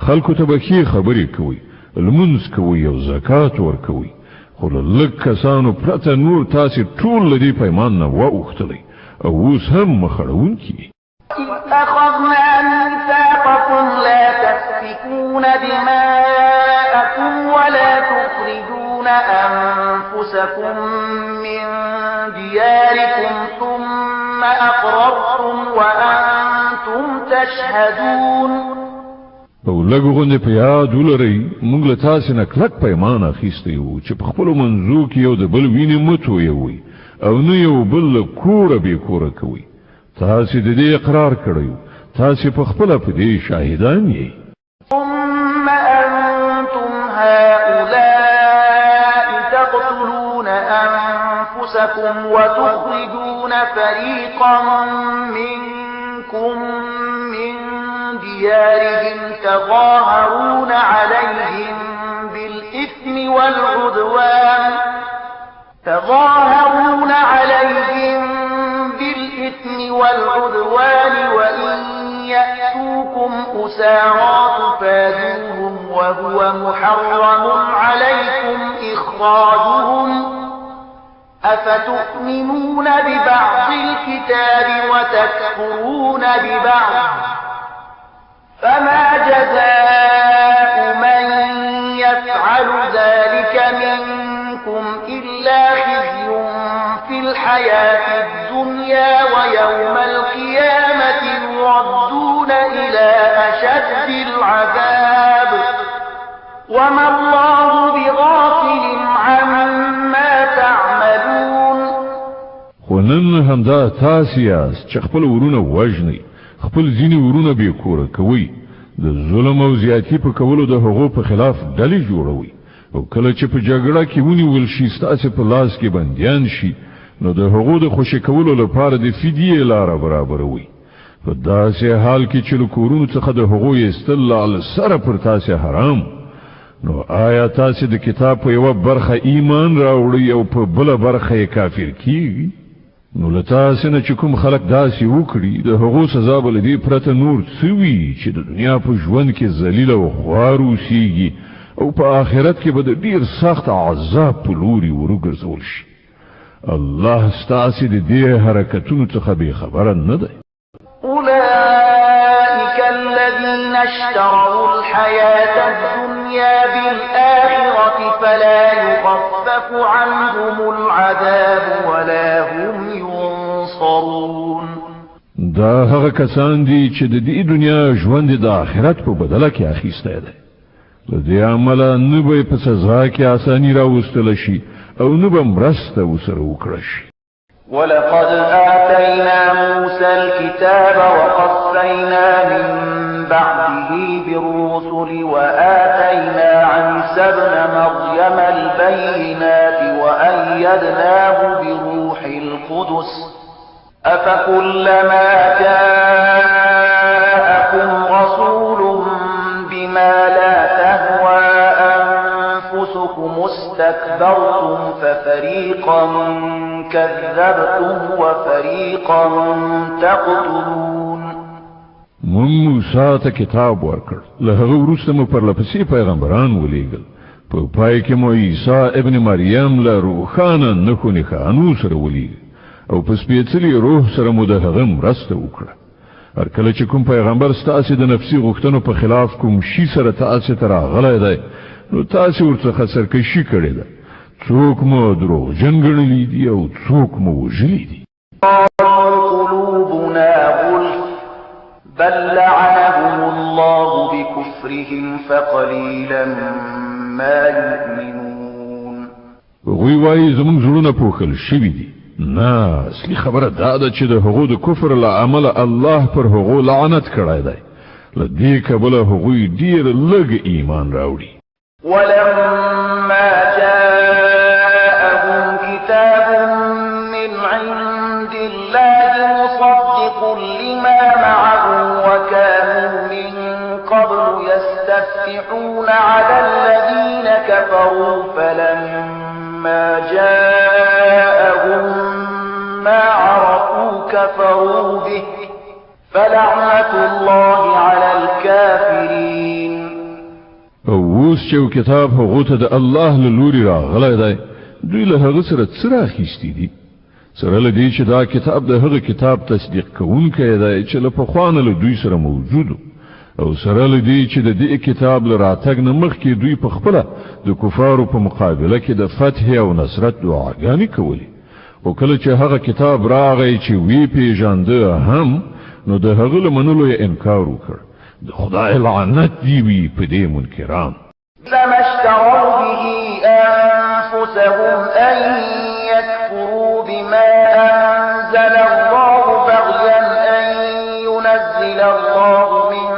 خلکو ته به ښې خبرې کوي لمونځ کوي او زکات ورکوي خو له لږ کسانو پرته نور تاسې ټول له دې پیمان نه واوښتلی او اوس هم مخړونکي أخذنا ميثاقكم لا تسفكون دماءكم ولا تخرجون أنفسكم من دياركم ثم أقررتم وأنتم تشهدون او لږ غوندې په یاد ولرئ موږ له تاسې نه کلک پیمان اخیستی وو چې په خپلو منځو کې یو د بل وینې مه تویوئ او نه یو بل له کوره بې کوره کوئ تاسې د دې اقرار کړی تاسې په خپله په دې شاهدان یې ثم أنتم هؤلاء تقتلون أنفسكم وتخرجون فريقا منكم من ديارهم تظاهرون عليهم بالإثم والعدوان وإن يأتوكم أسارى تفادوهم وهو محرم عليكم إخراجهم أفتؤمنون ببعض الكتاب وتكفرون ببعض فما جزاء من يفعل ذلك منكم إلا خزي في الحياة الدنيا ويوم القيامة يردون إلى أشد العذاب وما الله بغافل عما تعملون ونن همدا تاسیاس چې خپل ورونه وژني خپل ځینې ورونه بې کوره کوي د ظلم او زیاتی په کولو د هغو په خلاف ډلې جوړوي او کله چې په جګړه کې ونیول شي ستاسې په لاس کې بندیان شي نو د هغو د خوشي کولو لپاره د فدیې لاره برابروي په داسې حال کې چې له کورونو څخه د هغو ایستل له سره پر تاسې حرام نو آیا تاسې د کتاب په یوه برخه ایمان راوړئ او په بله برخه یې کافر کیږي نو له تاسې نه چې کوم خلک داسې وکړي د هغو سزا به له دې پرته نور څه وي چې د دنیا په ژوند کې ذلیل او خوار اوسیږي او په آخرت کې به د ډیر سخت عذاب په لوري ورګرځول شي الله ستاسو د دې حرکتونو څخه به خبره نه ده أولئك الذين اشتروا الحياة الدنيا بالآخرة فلا يخفف عنهم العذاب ولا هم ينصرون دا هغه کسان دي چې د دې دنیا ژوند د آخرت په بدله کې اخیسته ده له دې عمله نه به په سزا کې اساني راوستل شي او نه به مرسته وسره وکړي شي ولقد آتينا موسى الكتاب وقفينا من بعده بالرسل وآتينا عيسى ابن مريم البينات وأيدناه بروح القدس أفكلما جاءكم رسول بما لا تهوى أنفسكم استكبرتم ففريقا كذبتم وفريقا تقتلون مون موسی ته کتاب ورکړ له هغه وروسته مو پر لپسې پیغمبران ولېږل په پای کې مو عیسی ابن مریم له روحانه نښو نښانو سره ولېږل او په سپېڅلي روح سره مو د هغه مرسته وکړه هر کله چې کوم پیغمبر ستاسو د نفسي غوښتنو په خلاف کوم شي سره تاسو ته راغلی دی نو تاسو ورڅخه سرکشي کړې ده څوک مو دروغجن ګڼلي دي او څوک مو وژلي دي قلوبنا غلف بل لعنهم الله بكفرهم فقليلا ما يؤمنون وی وای زمون زړونه پوښل شوي دي نه اصلي خبره دا ده چې د هغو د کفر له امله الله پر هغو لعنت کړی دی له دې کبله هغوی ډېر لږ ایمان راوړي ولما جاءهم كتاب من عند الله مصدق لما معهم وكانوا من قبل يستفتحون على الذين كفروا فلما جاءهم ما عرفوا كفروا به فلعنة الله على الكافرين او اوس چې کتاب هغه ته د الله له لوري راغلی دی دوی له هغه سره څه راخیستي دي سره له دې چې دا کتاب د هغه کتاب تصدیق کوونکی دی چې له پخوانه له دوی سره موجود او سره له دې چې د دې کتاب له راتګ نه مخکې دوی په خپله د کفارو په مقابله کې د فتح او نصرت دعاګانې کولې او کله چې هغه کتاب راغی چې وی پیژانده هم نو د هغه له منلو یې انکار وکړ د خدای لعنت دی وی په دې منکران لما اشتروا به أنفسهم أن يكفروا بما أنزل الله بغيا أن ينزل الله من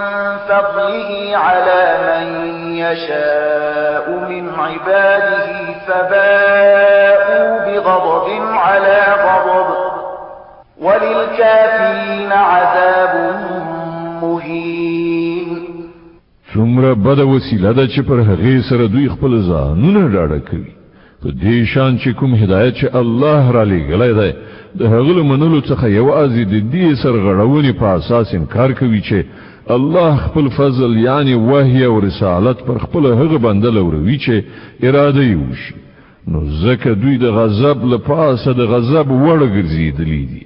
فضله على من يشاء من عباده فباءوا بغضب على غضب وللكافرين عذاب مهين څومره بد وسیله ده چې پر هغه سره دوی خپل ځانونه ډاډه کوي په دې شان چې کوم هدایت چې الله را لېږلی دی د هغه له منلو څخه یوازې د دې سرغړونې په اساس انکار کوي چې الله خپل فضل یعنی وحی او رسالت پر خپل هغه بنده لوروي چې اراده یې وشي نو ځکه دوی د غضب له پاسه د غضب وړ ګرځېدلي دي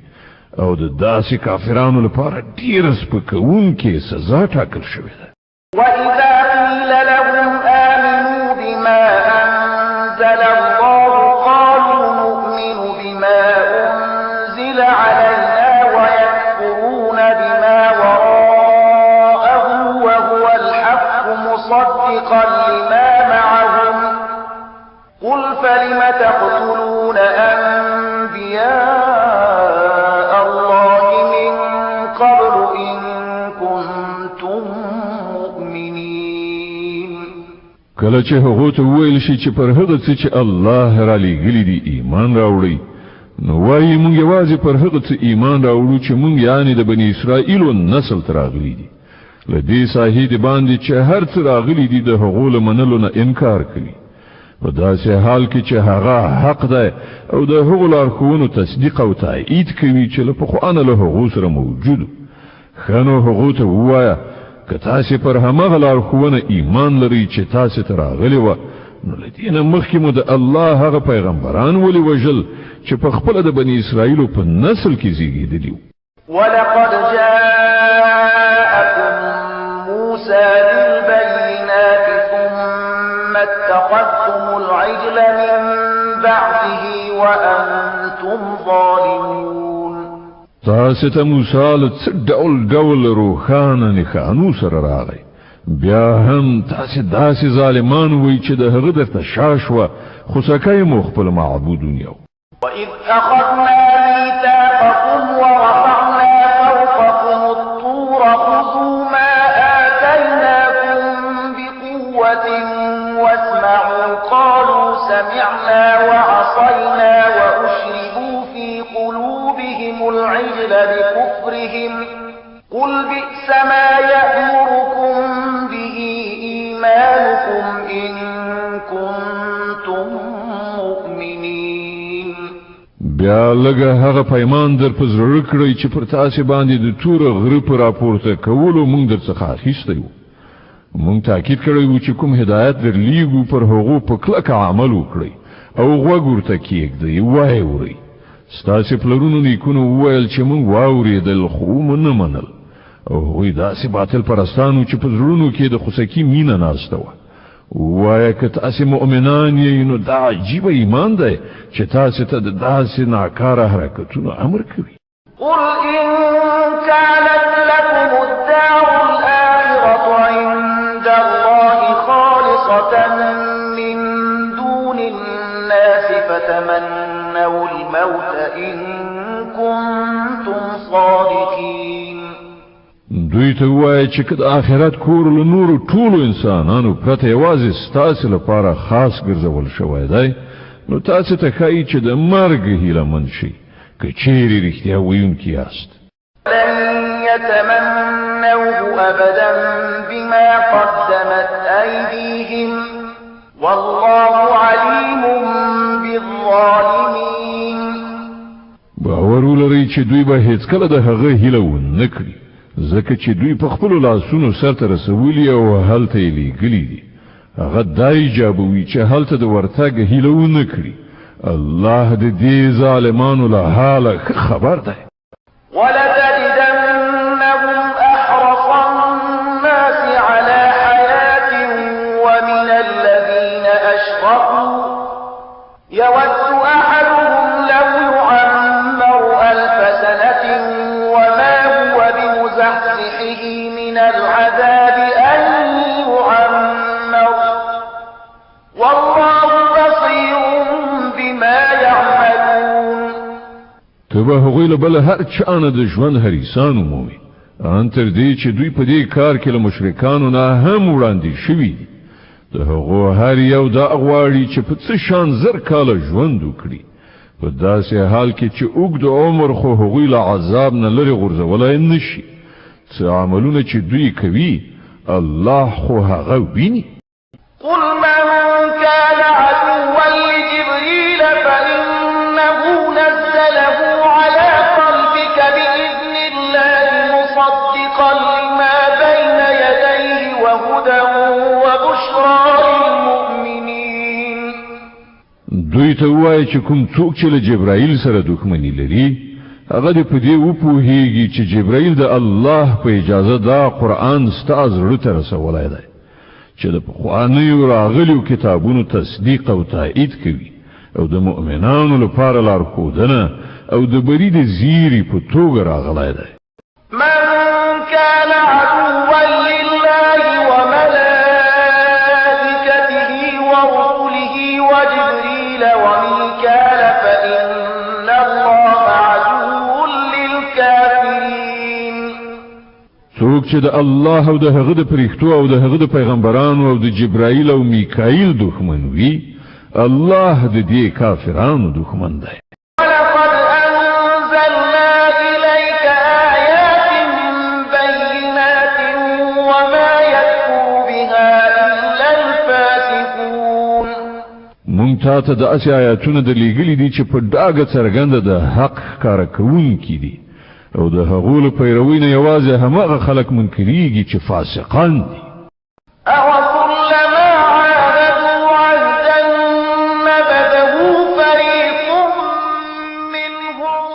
او د داسې کافرانو لپاره ډېره سپکوونکې سزا ټاکل شوې ده وإذا قيل لهم آمنوا بما أنزل الله قالوا نؤمن بما أنزل علينا ويكفرون بما وراءه وهو الحق مصدقا لما معهم قل فلم تقتلون أنبياء الله من قبل إن كنتم کله چې هغه ته ویل شي چې پر هغه څه چې الله را لېږلي دي ایمان راوړي نو وایي موږ یوازې پر هغه څه ایمان راوړو چې موږ یعنی د بنی اسرائیل نسل ته راغلي دي له دې صحیح دی باندې چې هر څه راغلي دي د هغو له منلو نه انکار کوي په داسې حال کې چې هغه حق دی او د هغو لارښوونو تصدیق او تایید کوي چې له پخوانه له هغو سره موجود ښه نو هغو ته ووایه که تاسو پر همغه لارښوونه ایمان لرئ چې تاسو ته راغلې وه نو له دې نه مخکې مو د الله هغه پیغمبران ولې وژل چې په خپله د بني اسرائیلو په نسل کې زیږېدلي وو. ولقد جاءكم موسى بالبينات ثم اتخذتم العجل من بعده وأنتم ظالمون. تاسو ته موسی له څه ډول روښانه نښانو سره راغی بیا هم تاسو داسې ظالمان وئ چې د هغه درته شا شوه خو سکی مو خپل معبودون یو. وإذ أخذنا ميثاقكم ورفعنا فوقكم الطور خذوا ما آتيناكم بقوة واسمعوا قالوا سمعنا وعصينا وأشربوا في قلوبهم العجل بكفرهم قل بئس ما يأمركم به إيمانكم إن كنتم مؤمنين. بیا لږه هغه پیمان در په زړه کړئ چې پر تاسې باندې د توره غره په راپورته کولو موږ درڅخه اخیستی وو. موږ تاکید کړی وو چې کوم هدایت درلیږو پر هغو په کلکه عمل وکړئ او غوږ ورته کېږدئ وایې ورئ. ستاسې پلرونو نیکونو وویل چې موږ واورېدل خو مو نه منل او هغوی داسې باطل پرستانو چې په زړونو کې د خوسکي مینه ناسته وه. وایه که تاسې مؤمنان یې نو دا عجیبه ایمان دی چې تاسې ته د داسې ناکاره حرکتونو امر کوي. قل إن كانت لكم الدار الآخرة عند الله خالصة من دون الناس فتمنوا الموت إن كنتم صادقين. دوی ته وایي چې که د آخرت کور له نورو ټولو انسانانو پرته یوازې ستاسې لپاره خاص ګرځول شوی دی نو تاسو ته ښایي چې د مرګ هیله مند شئ که چیرې رښتیا ویونکي یاست. لن يتمنوه أبدا بما قدمت أيديهم والله عليم بالظالمين. باور ولرئ چې دوی به هیڅکله د هغه هیله ونه کړي ځکه چې دوی په خپلو لاسونو سرته رسولي او هلته یې لیږلي دي. هغه دا ایجابوي چې هلته د ورتګ هیله ونه کړي. الله د دې ظالمانو له حاله خبر دی. ولتجدنهم أحرص الناس على حياة ومن الذين أشركوا يود أحدهم لو يعمر 1000 سنة وما هو بمزحزحه من العذاب أن يعمر والله بصير بما يعملون. تبه هغوی له بله هر چانه د ژوند حریصان ومومي ان تر دې چې دوی په دې کار کې له مشرکانو نه هم وړاندې شوي دي. د هغو هر یو دا غواړي چې په څه شان 1000 کاله ژوند وکړي په داسې حال کې چې اوږد عمر خو هغوی له عذاب نه لرې غورځولی نه شي. څه عملونه چې دوی کوي الله خو هغه ویني. قل من كان عدوا لجبريل فإنه نزله على قلبك بإذن الله مصدقا لما بين يديه وهدى وبشرى للمؤمنين. دوی ته وایي چې کوم څوک چې له جبرائیل سره دښمني لري هغه دې په دې وپوهیږي چې جبرائیل د الله په اجازه دا قرآن ستا زړه ته رسولی دی چې د پخوانیو راغلیو کتابونو تصدیق او تایید کوي او د مؤمنانو لپاره لارښودنه او د بري د زیري په توګه راغلی دی. من كان عدوا لله وملائكته ورسله وجبريل وميكال فإن الله عدو للكافرين. څوک چې د الله او د هغه د پرښتو او د هغه د پیغمبرانو او د جبرائیل او میکائیل دښمن وي الله د دې کافرانو دښمن دی. ولقد أنزلنا إليك آيات بينات وما يكفر بها إلا الفاسقون. مونږ ته د اسیا آیاتونه د لیږلي دي چې په ډاګه څرګنده د حق کار کوونکي دي او د هغو له پیروي نه یوازې هماغه خلک منکریږي چې فاسقان دي. أَوَكُلَّمَا عَاهَدُوا عَهْدًا نَبَذَهُ فَرِيقٌ مِّنْهُمْ